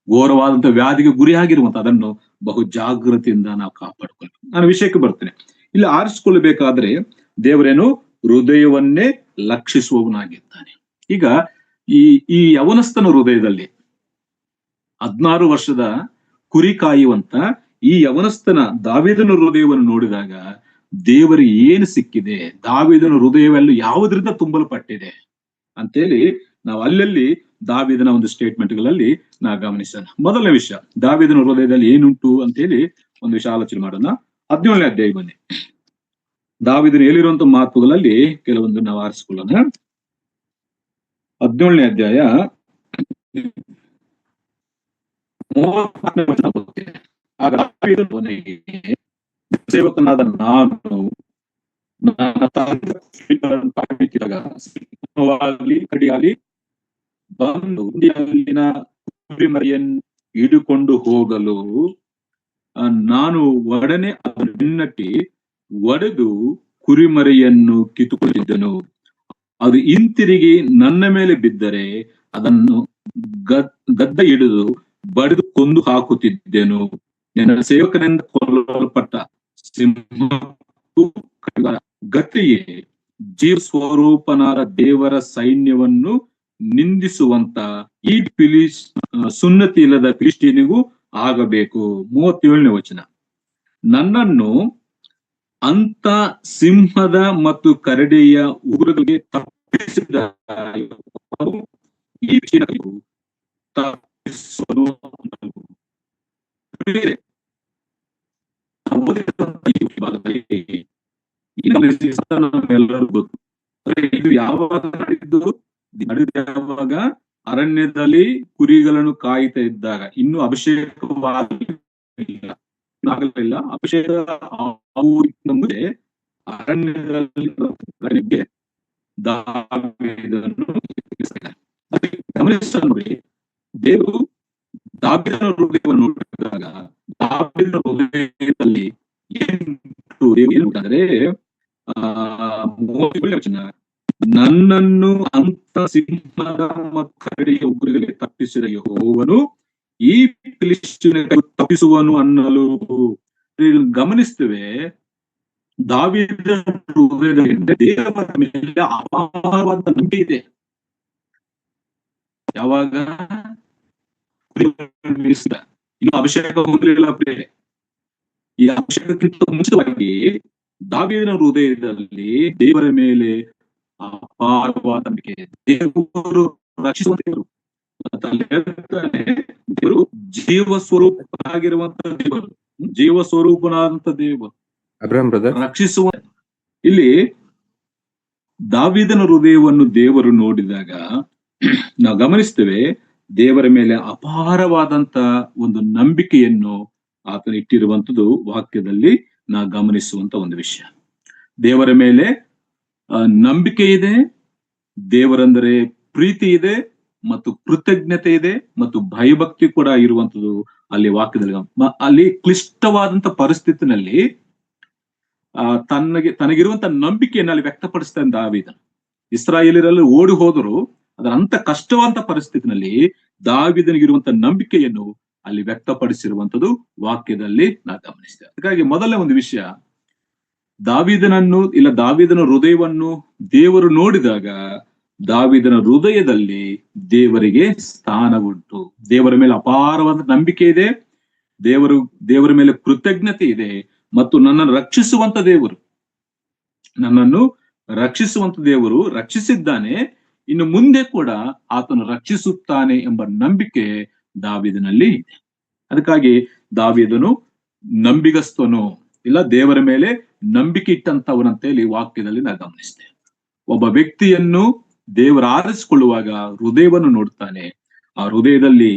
Speaker 1: ಘೋರವಾದಂತ ವ್ಯಾಧಿಗೆ ಗುರಿಯಾಗಿರುವಂತ ಅದನ್ನು ಬಹು ಜಾಗೃತಿಯಿಂದ ನಾವು ಕಾಪಾಡಿಕೊಳ್ಬೇಕು. ನಾನು ವಿಷಯಕ್ಕೆ ಬರ್ತೇನೆ. ಇಲ್ಲಿ ಆರಿಸಿಕೊಳ್ಳಬೇಕಾದ್ರೆ ದೇವರೇನು ಹೃದಯವನ್ನೇ ಲಕ್ಷಿಸುವವನಾಗಿದ್ದಾನೆ. ಈಗ ಈ ಯವನಸ್ಥನ ಹೃದಯದಲ್ಲಿ 16 ವರ್ಷದ ಕುರಿ ಕಾಯುವಂತ ಈ ಯವನಸ್ಥನ ದಾವೀದನ ಹೃದಯವನ್ನು ನೋಡಿದಾಗ ದೇವರಿಗೆ ಏನು ಸಿಕ್ಕಿದೆ, ದಾವೀದನ ಹೃದಯವೆಲ್ಲ ಯಾವುದರಿಂದ ತುಂಬಲ್ಪಟ್ಟಿದೆ ಅಂತೇಳಿ ನಾವು ಅಲ್ಲಲ್ಲಿ ದಾವೀದನ ಒಂದು ಸ್ಟೇಟ್ಮೆಂಟ್ಗಳಲ್ಲಿ ನಾವು ಗಮನಿಸೋಣ. ಮೊದಲನೇ ವಿಷಯ, ದಾವೀದನ ಹೃದಯದಲ್ಲಿ ಏನುಂಟು ಅಂತೇಳಿ ಒಂದು ವಿಷಯ ಆಲೋಚನೆ ಮಾಡೋಣ. 17ನೇ ಅಧ್ಯಾಯ ಬನ್ನಿ. ದಾವೀದನು ಹೇಳಿರುವಂತ ಮಾತುಗಳಲ್ಲಿ ಕೆಲವೊಂದು ನಾವು ಆರಿಸಿಕೊಳ್ಳೋಣ. 17ನೇ ಅಧ್ಯಾಯ 34ನೇ ವಚನ. ಸೇವಕನಾದ ನಾನು ಕಡಿಯಾಲಿ ಬಂದು ಅಲ್ಲಿನ ಕುರಿಮರಿಯನ್ನು ಹಿಡಿಕೊಂಡು ಹೋಗಲು ನಾನು ಒಡನೆ ಅದನ್ನು ಬೆನ್ನಟ್ಟಿ ಒಡೆದು ಕುರಿಮರಿಯನ್ನು ಕಿತ್ತುಕೊಂಡಿದ್ದನು. ಅದು ಹಿಂತಿರುಗಿ ನನ್ನ ಮೇಲೆ ಬಿದ್ದರೆ ಅದನ್ನು ಗದ್ದ ಹಿಡಿದು ಬಡಿದು ಕೊಂದು ಹಾಕುತ್ತಿದ್ದೆನು. ನನ್ನ ಸೇವಕನಿಂದ ಕೊಲ್ಲಲ್ಪಟ್ಟ ಸಿಂಹಕ್ಕೂ ಗಟ್ಟಿಯೇ ಜೀವ ಸ್ವರೂಪನಾದ ದೇವರ ಸೈನ್ಯವನ್ನು ನಿಂದಿಸುವಂತ ಈ ಸುನ್ನತಿ ಇಲ್ಲದ ಫಿಲಿಸ್ಟೀನಿಗೂ ಆಗಬೇಕು. 37ನೇ ವಚನ. ನನ್ನನ್ನು ಅಂತ ಸಿಂಹದ ಮತ್ತು ಕರಡಿಯ ಉಗುರುಗಳಿಗೆ ತಪ್ಪಿಸಿದ ಈ ಎಲ್ಲರೂ ಗೊತ್ತು. ಇದು ಯಾವಾಗ ಯಾವಾಗ ಅರಣ್ಯದಲ್ಲಿ ಕುರಿಗಳನ್ನು ಕಾಯ್ತಾ ಇದ್ದಾಗ, ಇನ್ನು ಅಭಿಷೇಕವಾಗಿಲ್ಲ, ಅಭಿಷೇಕ ಮುಂದೆ ಅರಣ್ಯದಲ್ಲಿ ನೋಡಿ, ದೇವರು ದಾವೀದನ ಹೃದಯವನ್ನು ನೋಡಿದಾಗ ದಾವೀದನ ಹೃದಯದಲ್ಲಿ ಏನಂದ್ರೆ 37ನೇ ವಚನ, ನನ್ನನ್ನು ಅಂತ ಸಿಂಹದ ಮತ್ತು ಕರಡಿಯ ಉಗುರುಗಳಿಗೆ ತಪ್ಪಿಸಿದ ಯೆಹೋವನು ಈ ಫಿಲಿಷ್ಟಿಯನ ತಪ್ಪಿಸುವನು ಅನ್ನಲು ಗಮನಿಸ್ತೇವೆ. ದಾವೀದನ ಹೃದಯದಲ್ಲಿ ದೇವರ ಮೇಲೆ ಅಪಾರವಾದ ನಂಬಿಕೆ ಇದೆ. ಯಾವಾಗ ಇನ್ನು ಅಭಿಷೇಕ ಹೊಂದಿರಲಿಲ್ಲ ಪ್ರಿಯರೇ. ಈ ಅಭಿಷೇಕಕ್ಕಿಂತ ಮುಂಚಿತವಾಗಿ ದಾವೀದನ ಹೃದಯದಲ್ಲಿ ದೇವರ ಮೇಲೆ ಅಪಾರವಾದ ನಂಬಿಕೆ. ದೇವರು ರಕ್ಷಿಸುವಂತ ದೇವರು ಜೀವ ಸ್ವರೂಪನಾಗಿರುವಂತಹ ದೇವರು, ಜೀವ ಸ್ವರೂಪನಾದಂತ ದೇವರು, ರಕ್ಷಿಸುವ. ಇಲ್ಲಿ ದಾವೀದನ ಹೃದಯವನ್ನು ದೇವರು ನೋಡಿದಾಗ ನಾವು ಗಮನಿಸ್ತೇವೆ, ದೇವರ ಮೇಲೆ ಅಪಾರವಾದಂತ ಒಂದು ನಂಬಿಕೆಯನ್ನು ಆತನು ಇಟ್ಟಿರುವಂತದ್ದು ವಾಕ್ಯದಲ್ಲಿ ನಾವು ಗಮನಿಸುವಂತ ಒಂದು ವಿಷಯ. ದೇವರ ಮೇಲೆ ನಂಬಿಕೆ ಇದೆ, ದೇವರಂದರೆ ಪ್ರೀತಿ ಇದೆ, ಮತ್ತು ಕೃತಜ್ಞತೆ ಇದೆ, ಮತ್ತು ಭಯಭಕ್ತಿ ಕೂಡ ಇರುವಂತದ್ದು ಅಲ್ಲಿ ವಾಕ್ಯದಲ್ಲಿ. ಅಲ್ಲಿ ಕ್ಲಿಷ್ಟವಾದಂತ ಪರಿಸ್ಥಿತಿನಲ್ಲಿ ತನಗಿರುವಂತ ನಂಬಿಕೆಯನ್ನು ಅಲ್ಲಿ ವ್ಯಕ್ತಪಡಿಸ್ತಾ ದಾವೀದನು. ಇಸ್ರಾಯೇಲರಲ್ಲಿ ಓಡಿ ಹೋದರು, ಅದರ ಅಂತ ಕಷ್ಟವಾದಂತ ಪರಿಸ್ಥಿತಿನಲ್ಲಿ ದಾವೀದನಿಗಿರುವಂತ ನಂಬಿಕೆಯನ್ನು ಅಲ್ಲಿ ವ್ಯಕ್ತಪಡಿಸಿರುವಂತದ್ದು ವಾಕ್ಯದಲ್ಲಿ ನಾವು ಗಮನಿಸ್ತೇವೆ. ಹಾಗಾಗಿ ಮೊದಲನೇ ಒಂದು ವಿಷಯ, ದಾವೀದನ ಹೃದಯವನ್ನು ದೇವರು ನೋಡಿದಾಗ ದಾವೀದನ ಹೃದಯದಲ್ಲಿ ದೇವರಿಗೆ ಸ್ಥಾನ ಉಂಟು. ದೇವರ ಮೇಲೆ ಅಪಾರವಾದ ನಂಬಿಕೆ ಇದೆ, ದೇವರ ಮೇಲೆ ಕೃತಜ್ಞತೆ ಇದೆ, ಮತ್ತು ನನ್ನನ್ನು ರಕ್ಷಿಸುವಂತ ದೇವರು ರಕ್ಷಿಸಿದ್ದಾನೆ, ಇನ್ನು ಮುಂದೆ ಕೂಡ ಆತನು ರಕ್ಷಿಸುತ್ತಾನೆ ಎಂಬ ನಂಬಿಕೆ ದಾವೀದನಲ್ಲಿ ಇದೆ. ಅದಕ್ಕಾಗಿ ದಾವೀದನು ನಂಬಿಗಸ್ತನು, ಇಲ್ಲ ದೇವರ ಮೇಲೆ ನಂಬಿಕೆ ಇಟ್ಟಂತವನಂತೇಳಿ ವಾಕ್ಯದಲ್ಲಿ ನಾವು ಗಮನಿಸ್ತೇವೆ. ಒಬ್ಬ ವ್ಯಕ್ತಿಯನ್ನು ದೇವರು ಆರಿಸಿಕೊಳ್ಳುವಾಗ ಹೃದಯವನ್ನು ನೋಡ್ತಾನೆ. ಆ ಹೃದಯದಲ್ಲಿ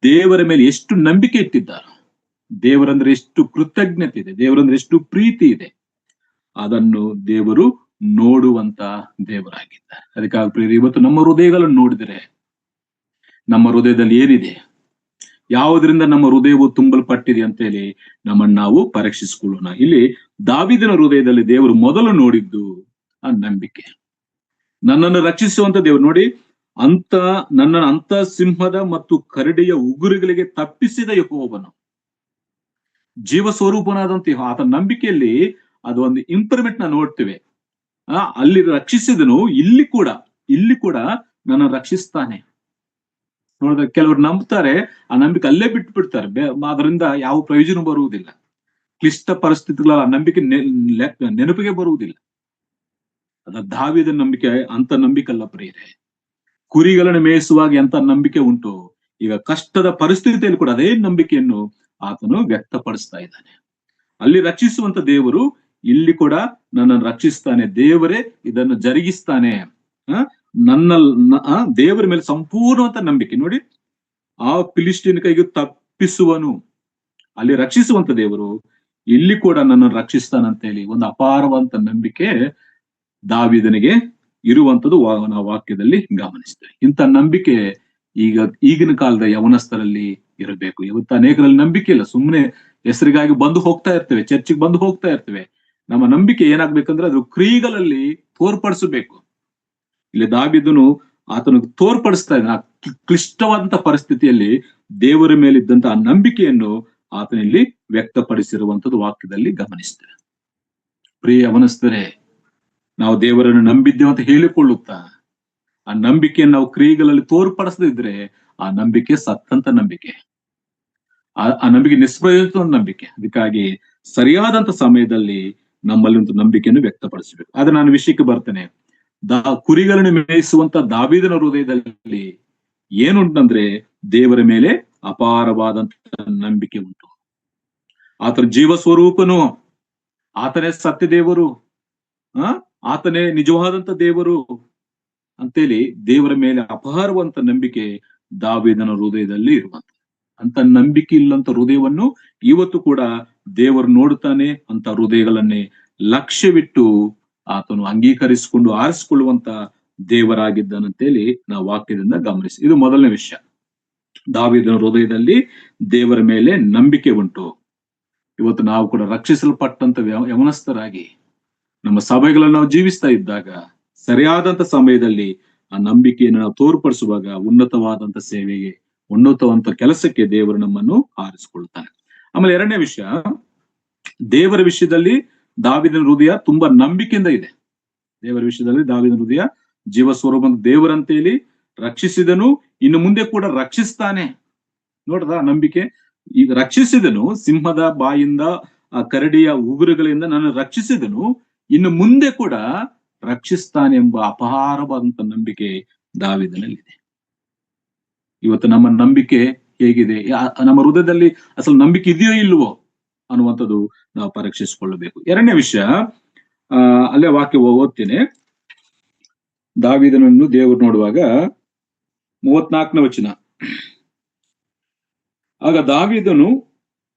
Speaker 1: ದೇವರ ಮೇಲೆ ಎಷ್ಟು ನಂಬಿಕೆ ಇಟ್ಟಿದ್ದಾರೆ, ದೇವರಂದ್ರೆ ಎಷ್ಟು ಕೃತಜ್ಞತೆ ಇದೆ, ದೇವರಂದ್ರೆ ಎಷ್ಟು ಪ್ರೀತಿ ಇದೆ, ಅದನ್ನು ದೇವರು ನೋಡುವಂತ ದೇವರಾಗಿದ್ದಾರೆ. ಅದಕ್ಕಾಗಿ ಇವತ್ತು ನಮ್ಮ ಹೃದಯಗಳನ್ನು ನೋಡಿದರೆ ನಮ್ಮ ಹೃದಯದಲ್ಲಿ ಏನಿದೆ, ಯಾವುದರಿಂದ ನಮ್ಮ ಹೃದಯವು ತುಂಬಲ್ಪಟ್ಟಿದೆ ಅಂತ ಹೇಳಿ ನಮ್ಮನ್ನು ನಾವು ಪರೀಕ್ಷಿಸಿಕೊಳ್ಳೋಣ. ಇಲ್ಲಿ ದಾವೀದನ ಹೃದಯದಲ್ಲಿ ದೇವರು ಮೊದಲು ನೋಡಿದ್ದು ಆ ನಂಬಿಕೆ. ನನ್ನನ್ನು ರಕ್ಷಿಸುವಂತ ದೇವರು ನೋಡಿ, ನನ್ನನ್ನು ಅಂತ ಸಿಂಹದ ಮತ್ತು ಕರಡಿಯ ಉಗುರುಗಳಿಗೆ ತಪ್ಪಿಸಿದ ಯೆಹೋವನು, ಜೀವ ಸ್ವರೂಪನಾದಂತ ಆತನ ನಂಬಿಕೆಯಲ್ಲಿ ಅದು ಒಂದು ಇಂಪ್ರೂವ್ಮೆಂಟ್ ನಾವು ನೋಡ್ತೇವೆ. ಅಲ್ಲಿ ರಕ್ಷಿಸಿದನು, ಇಲ್ಲಿ ಕೂಡ ನನ್ನ ರಕ್ಷಿಸ್ತಾನೆ. ನೋಡಿದ್ರೆ ಕೆಲವರು ನಂಬ್ತಾರೆ, ಆ ನಂಬಿಕೆ ಅಲ್ಲೇ ಬಿಟ್ಟು ಬಿಡ್ತಾರೆ, ಅದರಿಂದ ಯಾವ ಪ್ರಯೋಜನ ಬರುವುದಿಲ್ಲ. ಕ್ಲಿಷ್ಟ ಪರಿಸ್ಥಿತಿಗಳ ಆ ನಂಬಿಕೆ ನೆನಪಿಗೆ ಬರುವುದಿಲ್ಲ. ಅದ ದಾವೀದನ ನಂಬಿಕೆ ಅಂತ ನಂಬಿಕೆ ಅಲ್ಲ ಪ್ರಿಯರೇ. ಕುರಿಗಳನ್ನು ಮೇಯಿಸುವಾಗ ಎಂತ ನಂಬಿಕೆ ಉಂಟು, ಈಗ ಕಷ್ಟದ ಪರಿಸ್ಥಿತಿಯಲ್ಲಿ ಕೂಡ ಅದೇ ನಂಬಿಕೆಯನ್ನು ಆತನು ವ್ಯಕ್ತಪಡಿಸ್ತಾ ಇದ್ದಾನೆ. ಅಲ್ಲಿ ರಕ್ಷಿಸುವಂತ ದೇವರು ಇಲ್ಲಿ ಕೂಡ ನನ್ನನ್ನು ರಕ್ಷಿಸ್ತಾನೆ, ದೇವರೇ ಇದನ್ನು ಜರುಗಿಸ್ತಾನೆ. ದೇವರ ಮೇಲೆ ಸಂಪೂರ್ಣವಂತ ನಂಬಿಕೆ ನೋಡಿ. ಆ ಫಿಲಿಷ್ಟಿಯನ ಕೈಗೆ ತಪ್ಪಿಸುವನು, ಅಲ್ಲಿ ರಕ್ಷಿಸುವಂತ ದೇವರು ಇಲ್ಲಿ ಕೂಡ ನನ್ನನ್ನು ರಕ್ಷಿಸ್ತಾನಂತ ಹೇಳಿ ಒಂದು ಅಪಾರವಂತ ನಂಬಿಕೆ ದಾವೀದನಿಗೆ ಇರುವಂತದ್ದು ನಾವು ವಾಕ್ಯದಲ್ಲಿ ಗಮನಿಸ್ತೇವೆ. ಇಂಥ ನಂಬಿಕೆ ಈಗಿನ ಕಾಲದ ಯವನಸ್ಥರಲ್ಲಿ ಇರಬೇಕು. ಇವತ್ತು ಅನೇಕರಲ್ಲಿ ನಂಬಿಕೆ ಇಲ್ಲ, ಸುಮ್ಮನೆ ಹೆಸರಿಗಾಗಿ ಬಂದು ಹೋಗ್ತಾ ಇರ್ತೇವೆ, ಚರ್ಚಿಗೆ ಬಂದು ಹೋಗ್ತಾ ಇರ್ತೇವೆ. ನಮ್ಮ ನಂಬಿಕೆ ಏನಾಗ್ಬೇಕಂದ್ರೆ ಅದು ಕ್ರಿಯೆಗಳಲ್ಲಿ ತೋರ್ಪಡಿಸಬೇಕು. ಇಲ್ಲಿ ದಾವೀದನು ಆತನಿಗೆ ತೋರ್ಪಡಿಸ್ತಾ ಇದ್ದಾನೆ. ಕ್ಲಿಷ್ಟವಾದಂತ ಪರಿಸ್ಥಿತಿಯಲ್ಲಿ ದೇವರ ಮೇಲಿದ್ದಂತ ಆ ನಂಬಿಕೆಯನ್ನು ಆತನಲ್ಲಿ ವ್ಯಕ್ತಪಡಿಸಿರುವಂತದ್ದು ವಾಕ್ಯದಲ್ಲಿ ಗಮನಿಸ್ತೇವೆ. ಪ್ರಿಯ ಯವನಸ್ಥರೇ, ನಾವು ದೇವರನ್ನು ನಂಬಿದ್ದೇವೆ ಅಂತ ಹೇಳಿಕೊಳ್ಳುತ್ತಾ ಆ ನಂಬಿಕೆಯನ್ನು ನಾವು ಕ್ರಿಯೆಗಳಲ್ಲಿ ತೋರ್ಪಡಿಸದಿದ್ರೆ ಆ ನಂಬಿಕೆ ಸತ್ತಂತ ನಂಬಿಕೆ, ಆ ನಂಬಿಕೆ ನಿಷ್ಪ್ರಯೋಜನ ನಂಬಿಕೆ. ಅದಕ್ಕಾಗಿ ಸರಿಯಾದಂತ ಸಮಯದಲ್ಲಿ ನಮ್ಮಲ್ಲಿ ಒಂದು ನಂಬಿಕೆಯನ್ನು ವ್ಯಕ್ತಪಡಿಸಬೇಕು. ಆದ್ರೆ ನಾನು ವಿಷಯಕ್ಕೆ ಬರ್ತೇನೆ. ಕುರಿಗಳನ್ನು ಮೇಯಿಸುವಂತ ದಾವೀದನ ಹೃದಯದಲ್ಲಿ ಏನುಂಟಂದ್ರೆ ದೇವರ ಮೇಲೆ ಅಪಾರವಾದಂತ ನಂಬಿಕೆ ಉಂಟು. ಆತನ ಜೀವ ಸ್ವರೂಪನು, ಆತನೇ ಸತ್ಯ ದೇವರು, ಆತನೇ ನಿಜವಾದಂತ ದೇವರು ಅಂತೇಳಿ ದೇವರ ಮೇಲೆ ಅಪಾರವಂತ ನಂಬಿಕೆ ದಾವೀದನ ಹೃದಯದಲ್ಲಿ ಇರುವಂತ. ಅಂತ ನಂಬಿಕೆ ಇಲ್ಲಂತ ಹೃದಯವನ್ನು ಇವತ್ತು ಕೂಡ ದೇವರು ನೋಡುತ್ತಾನೆ. ಅಂತ ಹೃದಯಗಳನ್ನೇ ಲಕ್ಷ್ಯವಿಟ್ಟು ಆತನು ಅಂಗೀಕರಿಸಿಕೊಂಡು ಆರಿಸಿಕೊಳ್ಳುವಂತ ದೇವರಾಗಿದ್ದಾನಂತೇಳಿ ನಾವು ವಾಕ್ಯದಿಂದ ಗಮನಿಸಿ. ಇದು ಮೊದಲನೇ ವಿಷಯ. ದಾವೀದನ ಹೃದಯದಲ್ಲಿ ದೇವರ ಮೇಲೆ ನಂಬಿಕೆ ಉಂಟು. ಇವತ್ತು ನಾವು ಕೂಡ ರಕ್ಷಿಸಲ್ಪಟ್ಟಂತ ಯವನಸ್ಥರಾಗಿ ನಮ್ಮ ಸಭೆಗಳನ್ನು ನಾವು ಜೀವಿಸ್ತಾ ಇದ್ದಾಗ ಸರಿಯಾದಂತ ಸಮಯದಲ್ಲಿ ಆ ನಂಬಿಕೆಯನ್ನು ನಾವು ತೋರ್ಪಡಿಸುವಾಗ ಉನ್ನತವಾದಂತ ಸೇವೆಗೆ ಉನ್ನತವಂತ ಕೆಲಸಕ್ಕೆ ದೇವರು ನಮ್ಮನ್ನು ಆರಿಸಿಕೊಳ್ತಾನೆ. ಆಮೇಲೆ ಎರಡನೇ ವಿಷಯ, ದೇವರ ವಿಷಯದಲ್ಲಿ ದಾವೀದನ ಹೃದಯ ತುಂಬಾ ನಂಬಿಕೆಯಿಂದ ಇದೆ. ದೇವರ ವಿಷಯದಲ್ಲಿ ದಾವೀದನ ಹೃದಯ ಜೀವ ಸ್ವರೂಪ ದೇವರಂತೇಳಿ ರಕ್ಷಿಸಿದನು, ಇನ್ನು ಮುಂದೆ ಕೂಡ ರಕ್ಷಿಸ್ತಾನೆ. ನೋಡ್ದ ನಂಬಿಕೆ. ಈಗ ರಕ್ಷಿಸಿದನು, ಸಿಂಹದ ಬಾಯಿಂದ ಆ ಕರಡಿಯ ಉಗುರುಗಳಿಂದ ನನ್ನ ರಕ್ಷಿಸಿದನು, ಇನ್ನು ಮುಂದೆ ಕೂಡ ರಕ್ಷಿಸ್ತಾನೆ ಎಂಬ ಅಪಾರವಾದಂತ ನಂಬಿಕೆ ದಾವೀದನಲ್ಲಿದೆ. ಇವತ್ತು ನಮ್ಮ ನಂಬಿಕೆ ಹೇಗಿದೆ? ನಮ್ಮ ಹೃದಯದಲ್ಲಿ ಅಸಲು ನಂಬಿಕೆ ಇದೆಯೋ ಇಲ್ವೋ ಅನ್ನುವಂಥದ್ದು ನಾವು ಪರೀಕ್ಷಿಸಿಕೊಳ್ಳಬೇಕು. ಎರಡನೇ ವಿಷಯ, ಅಲ್ಲೇ ವಾಕ್ಯ ಓದ್ತೇನೆ. ದಾವೀದನನ್ನು ದೇವರು ನೋಡುವಾಗ 34ನೇ ವಚನ, ಆಗ ದಾವೀದನು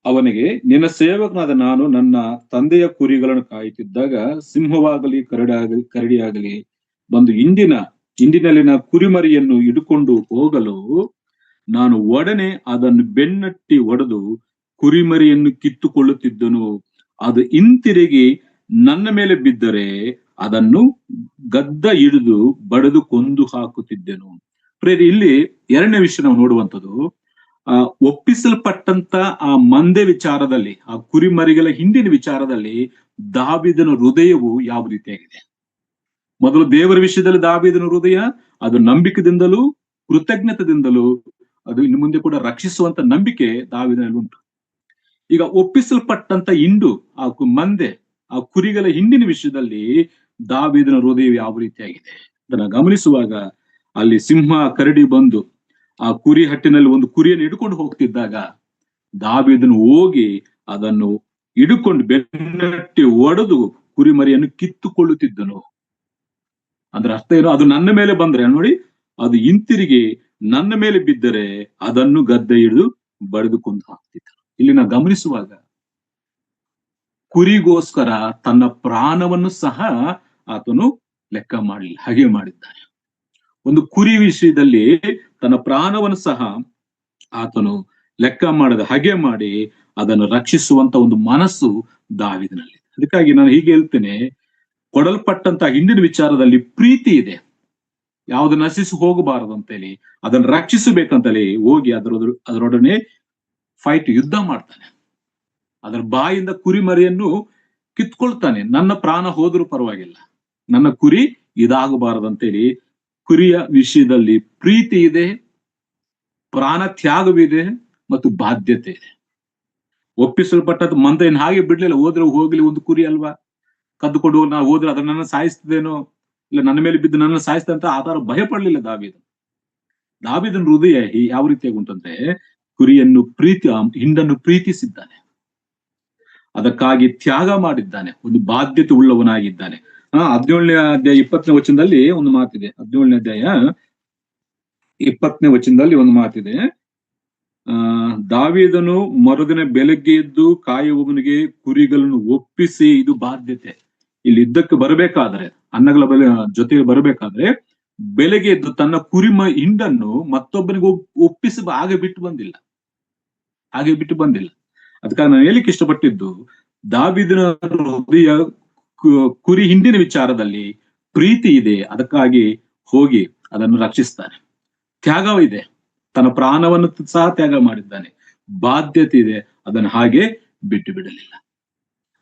Speaker 1: ಅವನಿಗೆ, ನಿನ್ನ ಸೇವಕನಾದ ನಾನು ನನ್ನ ತಂದೆಯ ಕುರಿಗಳನ್ನು ಕಾಯುತ್ತಿದ್ದಾಗ ಸಿಂಹವಾಗಲಿ ಕರಡಿಯಾಗಲಿ ಬಂದು ಹಿಂಡಿನಲ್ಲಿನ ಕುರಿಮರಿಯನ್ನು ಹಿಡ್ಕೊಂಡು ಹೋಗಲು ನಾನು ಒಡನೆ ಅದನ್ನು ಬೆನ್ನಟ್ಟಿ ಒಡೆದು ಕುರಿಮರಿಯನ್ನು ಕಿತ್ತುಕೊಳ್ಳುತ್ತಿದ್ದನು. ಅದು ಹಿಂತಿರುಗಿ ನನ್ನ ಮೇಲೆ ಬಿದ್ದರೆ ಅದನ್ನು ಗದ್ದ ಹಿಡಿದು ಬಡಿದು ಕೊಂದು ಹಾಕುತ್ತಿದ್ದೆನು. ಪ್ರೇರಿ, ಇಲ್ಲಿ ಎರಡನೇ ವಿಷಯ ನಾವು ನೋಡುವಂಥದ್ದು, ಒಪ್ಪಿಸಲ್ಪಟ್ಟಂತ ಆ ಮಂದೆ ವಿಚಾರದಲ್ಲಿ, ಆ ಕುರಿಮರಿಗಳ ಹಿಂಡಿನ ವಿಚಾರದಲ್ಲಿ ದಾವೀದನ ಹೃದಯವು ಯಾವ ರೀತಿಯಾಗಿದೆ? ಮೊದಲು ದೇವರ ವಿಷಯದಲ್ಲಿ ದಾವೀದನ ಹೃದಯ ಅದು ನಂಬಿಕೆದಿಂದಲೂ ಕೃತಜ್ಞತೆಯಿಂದಲೂ ಅದು ಇನ್ನು ಮುಂದೆ ಕೂಡ ರಕ್ಷಿಸುವಂತ ನಂಬಿಕೆ ದಾವೀದನಲ್ಲಿ ಉಂಟು. ಈಗ ಒಪ್ಪಿಸಲ್ಪಟ್ಟಂತ ಹಿಂಡು, ಆ ಮಂದೆ, ಆ ಕುರಿಗಳ ಹಿಂಡಿನ ವಿಷಯದಲ್ಲಿ ದಾವೀದನ ಹೃದಯ ಯಾವ ರೀತಿಯಾಗಿದೆ ಅದನ್ನ ಗಮನಿಸುವಾಗ, ಅಲ್ಲಿ ಸಿಂಹ ಕರಡಿ ಬಂದು ಆ ಕುರಿ ಹಟ್ಟಿನಲ್ಲಿ ಒಂದು ಕುರಿಯನ್ನು ಹಿಡ್ಕೊಂಡು ಹೋಗ್ತಿದ್ದಾಗ ದಾವೀದನು ಹೋಗಿ ಅದನ್ನು ಹಿಡ್ಕೊಂಡು ಬೆನ್ನಟ್ಟಿ ಒಡೆದು ಕುರಿಮರಿಯನ್ನು ಕಿತ್ತುಕೊಳ್ಳುತ್ತಿದ್ದನು. ಅಂದ್ರೆ ಅರ್ಥ ಏನು? ಅದು ನನ್ನ ಮೇಲೆ ಬಂದ್ರೆ ನೋಡಿ, ಅದು ಹಿಂತಿರುಗಿ ನನ್ನ ಮೇಲೆ ಬಿದ್ದರೆ ಅದನ್ನು ಗದ್ದೆ ಹಿಡಿದು ಬಡಿದುಕೊಂಡು ಹಾಕ್ತಿದ್ದರು. ಇಲ್ಲಿ ನಾವು ಗಮನಿಸುವಾಗ ಕುರಿಗೋಸ್ಕರ ತನ್ನ ಪ್ರಾಣವನ್ನು ಸಹ ಆತನು ಲೆಕ್ಕ ಮಾಡಲಿಲ್ಲ, ಹಾಗೆ ಮಾಡಿದ್ದಾನೆ. ಒಂದು ಕುರಿ ವಿಷಯದಲ್ಲಿ ತನ್ನ ಪ್ರಾಣವನ್ನು ಸಹ ಆತನು ಲೆಕ್ಕ ಮಾಡದ ಹಾಗೆ ಮಾಡಿ ಅದನ್ನು ರಕ್ಷಿಸುವಂತ ಒಂದು ಮನಸ್ಸು ದಾವೀದನಲ್ಲಿ. ಅದಕ್ಕಾಗಿ ನಾನು ಹೀಗೆ ಹೇಳ್ತೇನೆ, ಕೊಡಲ್ಪಟ್ಟಂತ ಹಿಂದಿನ ವಿಚಾರದಲ್ಲಿ ಪ್ರೀತಿ ಇದೆ. ಯಾವುದು ನಶಿಸಿ ಹೋಗಬಾರದು ಅಂತೇಳಿ, ಅದನ್ನು ರಕ್ಷಿಸಬೇಕಂತೇಳಿ ಹೋಗಿ ಅದರೊಡನೆ ಫೈಟ್, ಯುದ್ಧ ಮಾಡ್ತಾನೆ. ಅದರ ಬಾಯಿಂದ ಕುರಿಮರಿಯನ್ನು ಕಿತ್ಕೊಳ್ತಾನೆ. ನನ್ನ ಪ್ರಾಣ ಹೋದ್ರೂ ಪರವಾಗಿಲ್ಲ, ನನ್ನ ಕುರಿ ಇದಾಗಬಾರದಂತೇಳಿ ಕುರಿಯ ವಿಷಯದಲ್ಲಿ ಪ್ರೀತಿ ಇದೆ, ಪ್ರಾಣ ತ್ಯಾಗವಿದೆ ಮತ್ತು ಬಾಧ್ಯತೆ ಇದೆ. ಒಪ್ಪಿಸಲ್ಪಟ್ಟದ್ದು ಮಂದೆಯನ್ನು ಹಾಗೆ ಬಿಡ್ಲಿಲ್ಲ, ಹೋದ್ರೆ ಹೋಗ್ಲಿ, ಒಂದು ಕುರಿ ಅಲ್ವಾ, ಕದ್ದುಕೊಂಡು ನಾವು ಹೋದ್ರೆ ಅದನ್ನ ನನ್ನ ಸಾಯಿಸ್ತದೇನೋ, ಇಲ್ಲ ನನ್ನ ಮೇಲೆ ಬಿದ್ದು ನನ್ನ ಸಾಯಿಸ್ತ ಅಂತ ಆತರ ಭಯ ಪಡ್ಲಿಲ್ಲ ದಾವೀದನ ಹೃದಯ ಯಾವ ರೀತಿಯಾಗಿ ಉಂಟಂದ್ರೆ, ಕುರಿಯನ್ನು ಹಿಂಡನ್ನು ಪ್ರೀತಿಸಿದ್ದಾನೆ, ಅದಕ್ಕಾಗಿ ತ್ಯಾಗ ಮಾಡಿದ್ದಾನೆ, ಒಂದು ಬಾಧ್ಯತೆ ಉಳ್ಳವನಾಗಿದ್ದಾನೆ. 17ನೇ ಅಧ್ಯಾಯ 20ನೇ ವಚನದಲ್ಲಿ ಒಂದು ಮಾತಿದೆ. 17ನೇ ಅಧ್ಯಾಯ 20ನೇ ವಚನದಲ್ಲಿ ಒಂದು ಮಾತಿದೆ. ದಾವೀದನು ಮರುದಿನ ಬೆಳಗ್ಗೆ ಎದ್ದು ಕಾಯುವವನಿಗೆ ಕುರಿಗಳನ್ನು ಒಪ್ಪಿಸಿ, ಇದು ಬಾಧ್ಯತೆ. ಇಲ್ಲಿ ಯುದ್ಧಕ್ಕೆ ಬರಬೇಕಾದ್ರೆ, ಅನ್ನಗಳ ಜೊತೆಗೆ ಬರಬೇಕಾದ್ರೆ ಬೆಳಗ್ಗೆ ಎದ್ದು ತನ್ನ ಹಿಂಡನ್ನು ಮತ್ತೊಬ್ಬನಿಗೆ ಒಪ್ಪಿಸಿ ಹಾಗೆ ಬಿಟ್ಟು ಬಂದಿಲ್ಲ. ಅದಕ್ಕಾಗಿ ನಾನು ಹೇಳಿಕ್ಕೆ ಇಷ್ಟಪಟ್ಟಿದ್ದು, ದಾವೀದನ ಹೃದಯ ಕುರಿ ಹಿಂಡಿನ ವಿಚಾರದಲ್ಲಿ ಪ್ರೀತಿ ಇದೆ, ಅದಕ್ಕಾಗಿ ಹೋಗಿ ಅದನ್ನು ರಕ್ಷಿಸ್ತಾನೆ. ತ್ಯಾಗ ಇದೆ, ತನ್ನ ಪ್ರಾಣವನ್ನು ಸಹ ತ್ಯಾಗ ಮಾಡಿದ್ದಾನೆ. ಬಾಧ್ಯತೆ ಇದೆ, ಅದನ್ನು ಹಾಗೆ ಬಿಟ್ಟು ಬಿಡಲಿಲ್ಲ.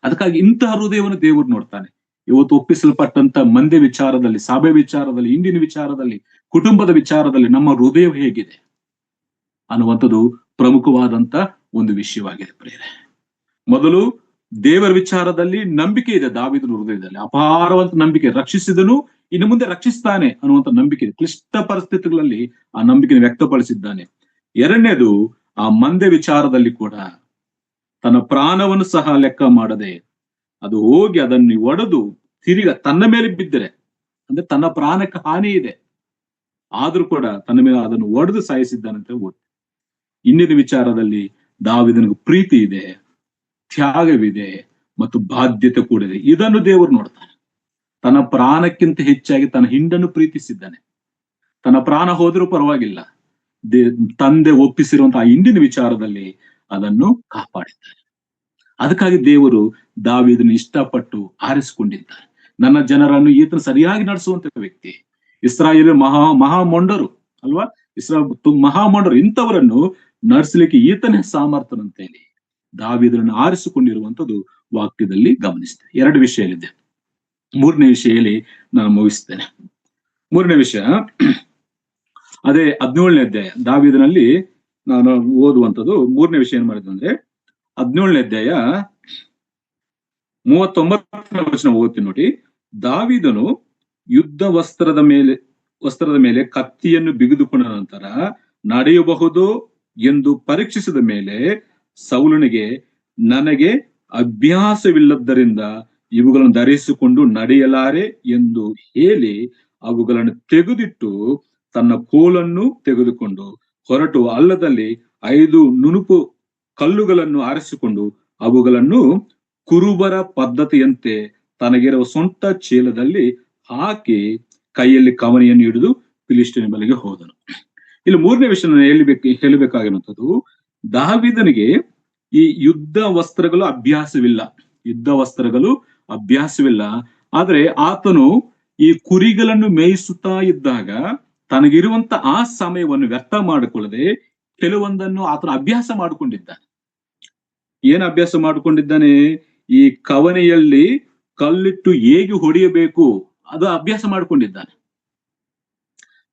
Speaker 1: ಅದಕ್ಕಾಗಿ ಇಂತಹ ಹೃದಯವನ್ನು ದೇವರು ನೋಡ್ತಾನೆ. ಇವತ್ತು ಒಪ್ಪಿಸಲ್ಪಟ್ಟಂತ ಮಂದೆ ವಿಚಾರದಲ್ಲಿ, ಸಭೆ ವಿಚಾರದಲ್ಲಿ, ಹಿಂದಿನ ವಿಚಾರದಲ್ಲಿ, ಕುಟುಂಬದ ವಿಚಾರದಲ್ಲಿ ನಮ್ಮ ಹೃದಯ ಹೇಗಿದೆ ಅನ್ನುವಂಥದ್ದು ಪ್ರಮುಖವಾದಂತ ಒಂದು ವಿಷಯವಾಗಿದೆ ಪ್ರಿಯರೇ. ಮೊದಲು ದೇವರ ವಿಚಾರದಲ್ಲಿ ನಂಬಿಕೆ ಇದೆ ದಾವೀದನ ಹೃದಯದಲ್ಲಿ, ಅಪಾರವಂತ ನಂಬಿಕೆ. ರಕ್ಷಿಸಿದನು, ಇನ್ನು ಮುಂದೆ ರಕ್ಷಿಸ್ತಾನೆ ಅನ್ನುವಂಥ ನಂಬಿಕೆ ಇದೆ. ಕ್ಲಿಷ್ಟ ಪರಿಸ್ಥಿತಿಗಳಲ್ಲಿ ಆ ನಂಬಿಕೆಯನ್ನು ವ್ಯಕ್ತಪಡಿಸಿದ್ದಾನೆ. ಎರಡನೇದು, ಆ ಮಂದೆ ವಿಚಾರದಲ್ಲಿ ಕೂಡ ತನ್ನ ಪ್ರಾಣವನ್ನು ಸಹ ಲೆಕ್ಕ ಮಾಡದೆ ಅದು ಹೋಗಿ ಅದನ್ನು ಒಡೆದು ತಿರುಗ ತನ್ನ ಮೇಲೆ ಬಿದ್ದರೆ, ಅಂದ್ರೆ ತನ್ನ ಪ್ರಾಣಕ್ಕೆ ಹಾನಿ ಇದೆ, ಆದ್ರೂ ಕೂಡ ತನ್ನ ಮೇಲೆ ಅದನ್ನು ಒಡೆದು ಸಾಯಿಸಿದ್ದಾನಂತ ಓದಿ. ಇನ್ನಿನ ವಿಚಾರದಲ್ಲಿ ದಾವೀದನಿಗೆ ಪ್ರೀತಿ ಇದೆ, ತ್ಯಾಗವಿದೆ ಮತ್ತು ಬಾಧ್ಯತೆ ಕೂಡ ಇದೆ. ಇದನ್ನು ದೇವರು ನೋಡ್ತಾನೆ. ತನ್ನ ಪ್ರಾಣಕ್ಕಿಂತ ಹೆಚ್ಚಾಗಿ ತನ್ನ ಹಿಂಡನ್ನು ಪ್ರೀತಿಸಿದ್ದಾನೆ. ತನ್ನ ಪ್ರಾಣ ಹೋದ್ರೂ ಪರವಾಗಿಲ್ಲ, ತಂದೆ ಒಪ್ಪಿಸಿರುವಂತಹ ಹಿಂಡಿನ ವಿಚಾರದಲ್ಲಿ ಅದನ್ನು ಕಾಪಾಡಿದ್ದಾನೆ. ಅದಕ್ಕಾಗಿ ದೇವರು ದಾವೀದನ್ನು ಇಷ್ಟಪಟ್ಟು ಆರಿಸಿಕೊಂಡಿದ್ದಾನೆ. ನನ್ನ ಜನರನ್ನು ಈತನು ಸರಿಯಾಗಿ ನಡೆಸುವಂತ ವ್ಯಕ್ತಿ. ಇಸ್ರಾಯೇಲ್ ಮಹಾ ಮೊಂಡರು, ಅಲ್ವಾ? ಇಸ್ರಾಯೇಲ್ ಮಹಾಮಾನವರು ಇಂಥವರನ್ನು ನಡೆಸಲಿಕ್ಕೆ ಈತನೇ ಸಾಮರ್ಥ್ಯನಂತ ಹೇಳಿ ದಾವೀದನನ್ನು ಆರಿಸಿಕೊಂಡಿರುವಂತದ್ದು ವಾಕ್ಯದಲ್ಲಿ ಗಮನಿಸ್ತೇನೆ. 2 ವಿಷಯ ಹೇಳಿದ್ದೆ. 3ನೇ ವಿಷಯ ಹೇಳಿ ನಾನು ಮುಗಿಸ್ತೇನೆ. 3ನೇ ವಿಷಯ ಅದೇ 17ನೇ ಅಧ್ಯಾಯ ದಾವೀದನಲ್ಲಿ ನಾನು ಓದುವಂಥದ್ದು. 3ನೇ ವಿಷಯ ಏನ್ ಮಾಡಿದೆ ಅಂದ್ರೆ 17ನೇ ಅಧ್ಯಾಯ 39ನೇ ವಚನ ಓದ್ತೀನಿ ನೋಡಿ. ದಾವೀದನು ಯುದ್ಧ ವಸ್ತ್ರದ ಮೇಲೆ ಕತ್ತಿಯನ್ನು ಬಿಗಿದುಕೊಂಡ ನಂತರ ನಡೆಯಬಹುದು ಎಂದು ಪರೀಕ್ಷಿಸಿದ ಮೇಲೆ ಸೌಲನಿಗೆ, ನನಗೆ ಅಭ್ಯಾಸವಿಲ್ಲದ್ದರಿಂದ ಇವುಗಳನ್ನು ಧರಿಸಿಕೊಂಡು ನಡೆಯಲಾರೆ ಎಂದು ಹೇಳಿ ಅವುಗಳನ್ನು ತೆಗೆದಿಟ್ಟು ತನ್ನ ಕೋಲನ್ನು ತೆಗೆದುಕೊಂಡು ಹೊರಟು ಹಳ್ಳದಲ್ಲಿ 5 ನುಣುಪು ಕಲ್ಲುಗಳನ್ನು ಆರಿಸಿಕೊಂಡು ಅವುಗಳನ್ನು ಕುರುಬರ ಪದ್ಧತಿಯಂತೆ ತನಗಿರುವ ಸ್ವಂತ ಚೀಲದಲ್ಲಿ ಹಾಕಿ ಕೈಯಲ್ಲಿ ಕವನಿಯನ್ನು ಹಿಡಿದು ಫಿಲಿಷ್ಟಿಯನ ಬಳಿಗೆ ಹೋದನು. ಇಲ್ಲಿ 3ನೇ ವಿಷಯ ಹೇಳಬೇಕಾಗಿರುವಂಥದ್ದು, ದಾವೀದನಿಗೆ ಈ ಯುದ್ಧ ವಸ್ತ್ರಗಳು ಅಭ್ಯಾಸವಿಲ್ಲ. ಆದ್ರೆ ಆತನು ಈ ಕುರಿಗಳನ್ನು ಮೇಯಿಸುತ್ತಾ ಇದ್ದಾಗ ತನಗಿರುವಂತ ಆ ಸಮಯವನ್ನು ವ್ಯರ್ಥ ಮಾಡಿಕೊಳ್ಳದೆ ಕೆಲವೊಂದನ್ನು ಆತನು ಅಭ್ಯಾಸ ಮಾಡಿಕೊಂಡಿದ್ದಾನೆ. ಏನ್ ಅಭ್ಯಾಸ ಮಾಡಿಕೊಂಡಿದ್ದಾನೆ? ಈ ಕವನೆಯಲ್ಲಿ ಕಲ್ಲಿಟ್ಟು ಹೇಗೆ ಹೊಡೆಯಬೇಕು ಅದು ಅಭ್ಯಾಸ ಮಾಡಿಕೊಂಡಿದ್ದಾನೆ.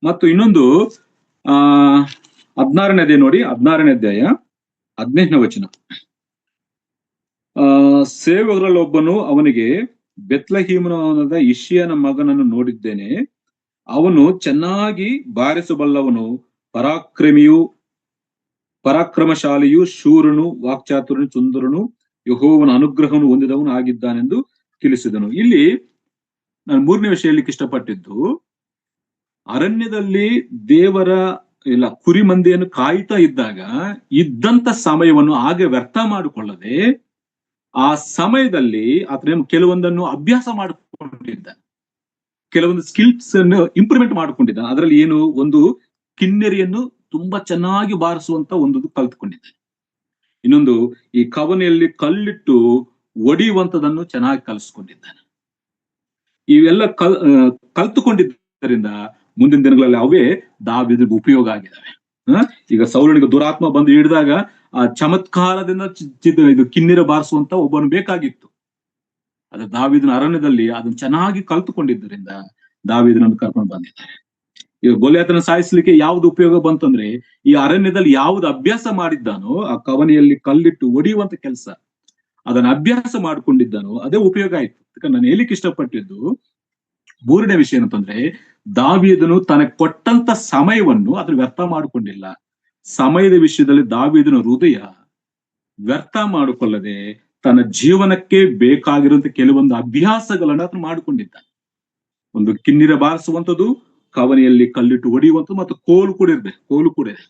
Speaker 1: ಮತ್ತು ಇನ್ನೊಂದು 16ನೇ ಅಧ್ಯಾಯ ನೋಡಿ, 16ನೇ ಅಧ್ಯಾಯ 15ನೇ ವಚನ. ಸೇವಕರಲ್ಲೊಬ್ಬನು ಅವನಿಗೆ, ಬೆತ್ಲೆಹೇಮಿನವನಾದ ಇಷ್ಯನ ಮಗನನ್ನು ನೋಡಿದ್ದೇನೆ, ಅವನು ಚೆನ್ನಾಗಿ ಬಾರಿಸಬಲ್ಲವನು, ಪರಾಕ್ರಮಶಾಲಿಯು, ಶೂರನು, ವಾಕ್ಚಾತುರನು, ಸುಂದರನು, ಯೆಹೋವನ ಅನುಗ್ರಹವನ್ನು ಹೊಂದಿದವನು ಆಗಿದ್ದಾನೆಂದು ತಿಳಿಸಿದನು. ಇಲ್ಲಿ ನಾನು 3ನೇ ವಿಷಯ ಹೇಳಲಿಕ್ಕೆ ಇಷ್ಟಪಟ್ಟಿದ್ದು, ಅರಣ್ಯದಲ್ಲಿ ದೇವರ ಕುರಿ ಮಂದಿಯನ್ನು ಕಾಯ್ತಾ ಇದ್ದಾಗ ಇದ್ದಂತ ಸಮಯವನ್ನು ಹಾಗೆ ವ್ಯರ್ಥ ಮಾಡಿಕೊಳ್ಳದೆ ಆ ಸಮಯದಲ್ಲಿ ಆತನ ಕೆಲವೊಂದನ್ನು ಅಭ್ಯಾಸ ಮಾಡಿಕೊಂಡಿದ್ದ, ಕೆಲವೊಂದು ಸ್ಕಿಲ್ಸ್ ಅನ್ನು ಇಂಪ್ರೂವ್ಮೆಂಟ್ ಮಾಡಿಕೊಂಡಿದ್ದ. ಅದರಲ್ಲಿ ಏನು, ಒಂದು ಕಿನ್ನರಿಯನ್ನು ತುಂಬಾ ಚೆನ್ನಾಗಿ ಬಾರಿಸುವಂತ ಒಂದು ಕಲ್ತ್ಕೊಂಡಿದ್ದ. ಇನ್ನೊಂದು, ಈ ಕವನೆಯಲ್ಲಿ ಕಲ್ಲಿಟ್ಟು ಒಡೆಯುವಂತದನ್ನು ಚೆನ್ನಾಗಿ ಕಲಿಸ್ಕೊಂಡಿದ್ದಾನೆ. ಇವೆಲ್ಲ ಕಲ್ತುಕೊಂಡಿದ್ದರಿಂದ ಮುಂದಿನ ದಿನಗಳಲ್ಲಿ ಅವೇ ದಾವೀದನಿಗೆ ಉಪಯೋಗ ಆಗಿದ್ದಾವೆ. ಈಗ ಸೌಲನಿಗೆ ದುರಾತ್ಮ ಬಂದು ಹಿಡಿದಾಗ ಆ ಚಮತ್ಕಾರದಿಂದ ಇದು ಕಿನ್ನಿರ ಬಾರಿಸುವಂತ ಒಬ್ಬನು ಬೇಕಾಗಿತ್ತು. ಅದ ದಾವೀದನ ಅರಣ್ಯದಲ್ಲಿ ಅದನ್ನು ಚೆನ್ನಾಗಿ ಕಲ್ತುಕೊಂಡಿದ್ದರಿಂದ ದಾವೀದನನ್ನು ಕರ್ಕೊಂಡು ಬಂದಿದ್ದಾರೆ. ಈಗ ಗೊಲ್ಯಾತನ ಸಾಯಿಸ್ಲಿಕ್ಕೆ ಯಾವ್ದು ಉಪಯೋಗ ಬಂತಂದ್ರೆ, ಈ ಅರಣ್ಯದಲ್ಲಿ ಯಾವ್ದು ಅಭ್ಯಾಸ ಮಾಡಿದ್ದಾನೋ ಆ ಕವನೆಯಲ್ಲಿ ಕಲ್ಲಿಟ್ಟು ಒಡೆಯುವಂತ ಕೆಲಸ, ಅದನ್ನ ಅಭ್ಯಾಸ ಮಾಡ್ಕೊಂಡಿದ್ದಾನೋ ಅದೇ ಉಪಯೋಗ ಆಯ್ತು. ಯಾಕಂದ್ರೆ ನಾನು ಹೇಳಿಕ್ಕೆ ಇಷ್ಟಪಟ್ಟಿದ್ದು 3ನೇ ವಿಷಯ ಏನಂತಂದ್ರೆ, ದಾವೀದನು ತನಗೆ ಕೊಟ್ಟಂತ ಸಮಯವನ್ನು ಅದ್ರ ವ್ಯರ್ಥ ಮಾಡಿಕೊಂಡಿಲ್ಲ. ಸಮಯದ ವಿಷಯದಲ್ಲಿ ದಾವೀದನ ಹೃದಯ ವ್ಯರ್ಥ ಮಾಡಿಕೊಳ್ಳದೆ ತನ್ನ ಜೀವನಕ್ಕೆ ಬೇಕಾಗಿರುವಂತ ಕೆಲವೊಂದು ಅಭ್ಯಾಸಗಳನ್ನ ಆತನು ಮಾಡಿಕೊಂಡಿದ್ದ. ಒಂದು ಕಿನ್ನಿರ ಬಾರಿಸುವಂಥದ್ದು, ಕವನೆಯಲ್ಲಿ ಕಲ್ಲಿಟ್ಟು ಹೊಡೆಯುವಂಥದ್ದು, ಮತ್ತು ಕೋಲು ಕೂಡ ಇದೆ.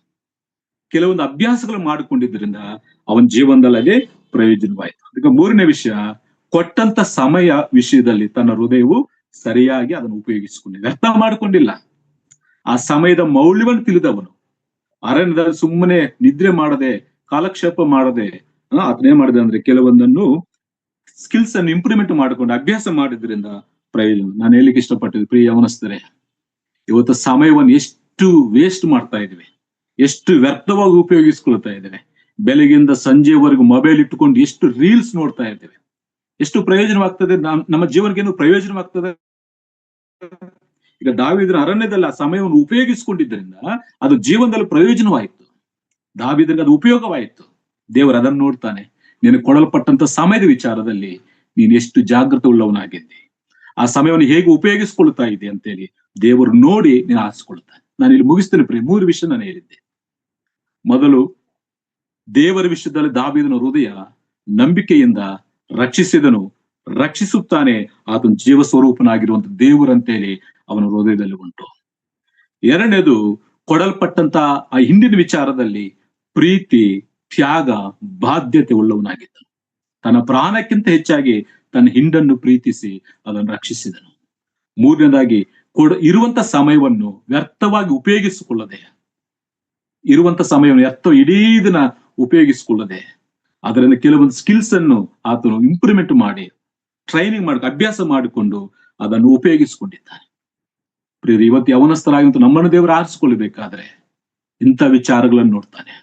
Speaker 1: ಕೆಲವೊಂದು ಅಭ್ಯಾಸಗಳು ಮಾಡಿಕೊಂಡಿದ್ರಿಂದ ಅವನ ಜೀವನದಲ್ಲಿ ಅದೇ ಪ್ರಯೋಜನವಾಯಿತು. ಅದಕ್ಕೆ 3ನೇ ವಿಷಯ, ಕೊಟ್ಟಂತ ಸಮಯ ವಿಷಯದಲ್ಲಿ ತನ್ನ ಹೃದಯವು ಸರಿಯಾಗಿ ಅದನ್ನು ಉಪಯೋಗಿಸಿಕೊಂಡಿಲ್ಲ, ವ್ಯರ್ಥ ಮಾಡಿಕೊಂಡಿಲ್ಲ. ಆ ಸಮಯದ ಮೌಲ್ಯವನ್ನು ತಿಳಿದವನು ಅರಣ್ಯದಲ್ಲಿ ಸುಮ್ಮನೆ ನಿದ್ರೆ ಮಾಡದೆ, ಕಾಲಕ್ಷೇಪ ಮಾಡದೆ ಅದನ್ನೇನ್ ಮಾಡಿದೆ ಅಂದ್ರೆ ಕೆಲವೊಂದನ್ನು ಸ್ಕಿಲ್ಸ್ ಅನ್ನು ಇಂಪ್ರೂವ್ಮೆಂಟ್ ಮಾಡಿಕೊಂಡು ಅಭ್ಯಾಸ ಮಾಡಿದ್ರಿಂದ ಪ್ರಯೋಜನ. ನಾನು ಹೇಳಿಕ್ಕೆ ಇಷ್ಟಪಟ್ಟಿದ್ದು, ಪ್ರಿಯ ಅವನಸ್ತರೆ, ಇವತ್ತು ಸಮಯವನ್ನು ಎಷ್ಟು ವೇಸ್ಟ್ ಮಾಡ್ತಾ ಇದ್ದೇವೆ, ಎಷ್ಟು ವ್ಯರ್ಥವಾಗಿ ಉಪಯೋಗಿಸ್ಕೊಳ್ತಾ ಇದ್ದೇವೆ. ಬೆಳಗಿಂದ ಸಂಜೆವರೆಗೂ ಮೊಬೈಲ್ ಇಟ್ಟುಕೊಂಡು ಎಷ್ಟು ರೀಲ್ಸ್ ನೋಡ್ತಾ ಇದ್ದೇವೆ. ಎಷ್ಟು ಪ್ರಯೋಜನವಾಗ್ತದೆ? ನಮ್ಮ ಜೀವನಕ್ಕೆ ಏನು ಪ್ರಯೋಜನವಾಗ್ತದೆ? ಈಗ ದಾವೀದನ ಅರಣ್ಯದಲ್ಲಿ ಆ ಸಮಯವನ್ನು ಉಪಯೋಗಿಸಿಕೊಂಡಿದ್ದರಿಂದ ಅದು ಜೀವನದಲ್ಲಿ ಪ್ರಯೋಜನವಾಯಿತು, ದಾವೀದನಿಗೆ ಅದು ಉಪಯೋಗವಾಯಿತು. ದೇವರು ಅದನ್ನು ನೋಡ್ತಾನೆ. ನೀನು ಕೊಡಲ್ಪಟ್ಟಂತ ಸಮಯದ ವಿಚಾರದಲ್ಲಿ ನೀನು ಎಷ್ಟು ಜಾಗೃತ ಉಳ್ಳವನಾಗಿದ್ದಿ, ಆ ಸಮಯವನ್ನು ಹೇಗೆ ಉಪಯೋಗಿಸ್ಕೊಳ್ತಾ ಇದೆ ಅಂತೇಳಿ ದೇವರು ನೋಡಿ ನೀನು ಆರಿಸ್ಕೊಳ್ತಾನೆ. ನಾನು ಇಲ್ಲಿ ಮುಗಿಸ್ತೇನೆ ಪ್ರಿಯ. 3 ವಿಷಯ ನಾನು ಹೇಳಿದ್ದೆ. ಮೊದಲು, ದೇವರ ವಿಷಯದಲ್ಲಿ ದಾವೀದನ ಹೃದಯ ನಂಬಿಕೆಯಿಂದ ರಕ್ಷಿಸುತ್ತಾನೆ. ಆತನ ಜೀವ ಸ್ವರೂಪನಾಗಿರುವಂತ ದೇವರಂತೇಳಿ ಅವನ ಹೃದಯದಲ್ಲಿ ಉಂಟು. 2ನೇದು, ಕೊಡಲ್ಪಟ್ಟಂತ ಆ ಹಿಂದಿನ ವಿಚಾರದಲ್ಲಿ ಪ್ರೀತಿ, ತ್ಯಾಗ, ಬಾಧ್ಯತೆ ಉಳ್ಳವನಾಗಿದ್ದನು. ತನ್ನ ಪ್ರಾಣಕ್ಕಿಂತ ಹೆಚ್ಚಾಗಿ ತನ್ನ ಹಿಂಡನ್ನು ಪ್ರೀತಿಸಿ ಅದನ್ನು ರಕ್ಷಿಸಿದನು. 3ನೇದಾಗಿ, ಇರುವಂತ ಸಮಯವನ್ನು ವ್ಯರ್ಥವಾಗಿ ಉಪಯೋಗಿಸಿಕೊಳ್ಳದೆ, ಇಡೀ ದಿನ ಉಪಯೋಗಿಸಿಕೊಳ್ಳದೆ ಅದರಿಂದ ಕೆಲವೊಂದು ಸ್ಕಿಲ್ಸ್ ಅನ್ನು ಆತನು ಇಂಪ್ರೂವ್ಮೆಂಟ್ ಮಾಡಿ, ಟ್ರೈನಿಂಗ್ ಅಭ್ಯಾಸ ಮಾಡಿಕೊಂಡು ಅದನ್ನು ಉಪಯೋಗಿಸಿಕೊಂಡಿದ್ದಾನೆ. ಪ್ರಿಯರೇ, ಇವತ್ತು ಯವನಸ್ಥರಾಗಿಂತ ನಮ್ಮನ್ನು ದೇವರು ಆರಿಸಿಕೊಳ್ಳಬೇಕಾದ್ರೆ ಇಂಥ ವಿಚಾರಗಳನ್ನು ನೋಡ್ತಾನೆ.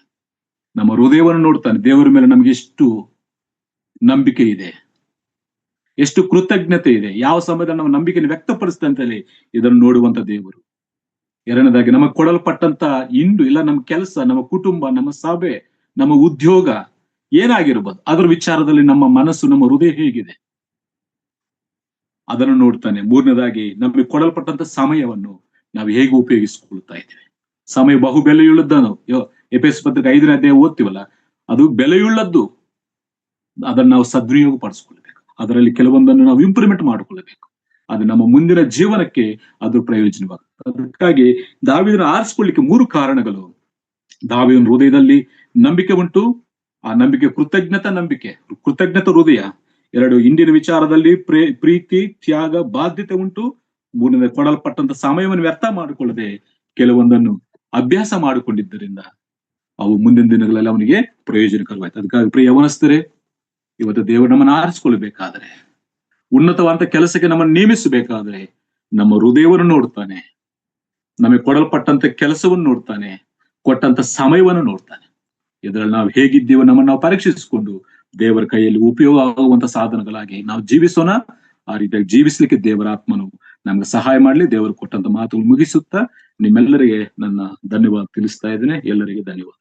Speaker 1: ನಮ್ಮ ಹೃದಯವನ್ನು ನೋಡ್ತಾನೆ. ದೇವರ ಮೇಲೆ ನಮ್ಗೆ ಎಷ್ಟು ನಂಬಿಕೆ ಇದೆ, ಎಷ್ಟು ಕೃತಜ್ಞತೆ ಇದೆ, ಯಾವ ಸಮಯದಲ್ಲಿ ನಮ್ಮ ನಂಬಿಕೆಯನ್ನು ವ್ಯಕ್ತಪಡಿಸ್ತಾ ಅಂತ ಹೇಳಿ ಇದನ್ನು ನೋಡುವಂತ ದೇವರು. ಎರಡನೇದಾಗಿ ನಮಗೆ ಕೊಡಲ್ಪಟ್ಟಂತ ಇಲ್ಲ ನಮ್ಮ ಕೆಲಸ, ನಮ್ಮ ಕುಟುಂಬ, ನಮ್ಮ ಸಭೆ, ನಮ್ಮ ಉದ್ಯೋಗ ಏನಾಗಿರ್ಬೋದು, ಅದರ ವಿಚಾರದಲ್ಲಿ ನಮ್ಮ ಮನಸ್ಸು, ನಮ್ಮ ಹೃದಯ ಹೇಗಿದೆ ಅದನ್ನು ನೋಡ್ತಾನೆ. ಮೂರನೇದಾಗಿ ನಮಗೆ ಕೊಡಲ್ಪಟ್ಟಂತ ಸಮಯವನ್ನು ನಾವು ಹೇಗೆ ಉಪಯೋಗಿಸಿಕೊಳ್ತಾ ಇದ್ದೇವೆ. ಸಮಯ ಬಹು ಬೆಲೆಯುಳ್ಳದ್ದನ್ನು ಎಫೆಸ ಪತ್ರಿಕೆ 5ನೇ ಅಧ್ಯಾಯ ಓದ್ತೀವಲ್ಲ, ಅದು ಬೆಲೆಯುಳ್ಳದ್ದು. ಅದನ್ನು ನಾವು ಸದ್ವಿನಿಯೋಗ ಪಡಿಸ್ಕೊಳ್ಬೇಕು. ಅದರಲ್ಲಿ ಕೆಲವೊಂದನ್ನು ನಾವು ಇಂಪ್ಲಿಮೆಂಟ್ ಮಾಡಿಕೊಳ್ಳಬೇಕು. ಅದು ನಮ್ಮ ಮುಂದಿನ ಜೀವನಕ್ಕೆ ಅದು ಪ್ರಯೋಜನವಾಗುತ್ತೆ. ಅದಕ್ಕಾಗಿ ದಾವೀದನ ಆರಿಸಿಕೊಳ್ಳಿಕ್ಕೆ 3 ಕಾರಣಗಳು. ದಾವೀದನ ಹೃದಯದಲ್ಲಿ ನಂಬಿಕೆ ಉಂಟು, ಆ ನಂಬಿಕೆ ಕೃತಜ್ಞತ ಹೃದಯ. 2, ಇಂದಿನ ವಿಚಾರದಲ್ಲಿ ಪ್ರೀತಿ, ತ್ಯಾಗ, ಬಾಧ್ಯತೆ ಉಂಟು. 3ನೇ, ಕೊಡಲ್ಪಟ್ಟಂತ ಸಮಯವನ್ನು ವ್ಯರ್ಥ ಮಾಡಿಕೊಳ್ಳದೆ ಕೆಲವೊಂದನ್ನು ಅಭ್ಯಾಸ ಮಾಡಿಕೊಂಡಿದ್ದರಿಂದ ಅವು ಮುಂದಿನ ದಿನಗಳಲ್ಲಿ ಅವನಿಗೆ ಪ್ರಯೋಜನಕರವಾಯ್ತು. ಅದಕ್ಕಾಗಿ ಪ್ರಿಯ ಯವನಸ್ಥರೇ, ಇವತ್ತು ದೇವರು ನಮ್ಮನ್ನು ಆರಿಸಿಕೊಳ್ಬೇಕಾದ್ರೆ, ಉನ್ನತವಾದ ಕೆಲಸಕ್ಕೆ ನಮ್ಮನ್ನು ನೇಮಿಸಬೇಕಾದ್ರೆ ನಮ್ಮ ಹೃದಯವನ್ನು ನೋಡ್ತಾನೆ, ನಮಗೆ ಕೊಡಲ್ಪಟ್ಟಂತ ಕೆಲಸವನ್ನು ನೋಡ್ತಾನೆ, ಕೊಟ್ಟಂತ ಸಮಯವನ್ನು ನೋಡ್ತಾನೆ. ಇದರಲ್ಲಿ ನಾವು ಹೇಗಿದ್ದೀವೋ ನಮ್ಮನ್ನು ನಾವು ಪರೀಕ್ಷಿಸಿಕೊಂಡು ದೇವರ ಕೈಯಲ್ಲಿ ಉಪಯೋಗ ಆಗುವಂತ ಸಾಧನಗಳಾಗಿ ನಾವು ಜೀವಿಸೋಣ. ಆ ರೀತಿಯಾಗಿ ಜೀವಿಸ್ಲಿಕ್ಕೆ ದೇವರ ಆತ್ಮನು ನಮ್ಗೆ ಸಹಾಯ ಮಾಡ್ಲಿ. ದೇವರು ಕೊಟ್ಟಂತ ಮಾತುಗಳು ಮುಗಿಸುತ್ತಾ ನಿಮ್ಮೆಲ್ಲರಿಗೆ ನನ್ನ ಧನ್ಯವಾದ ತಿಳಿಸ್ತಾ ಇದ್ದೇನೆ. ಎಲ್ಲರಿಗೆ ಧನ್ಯವಾದ.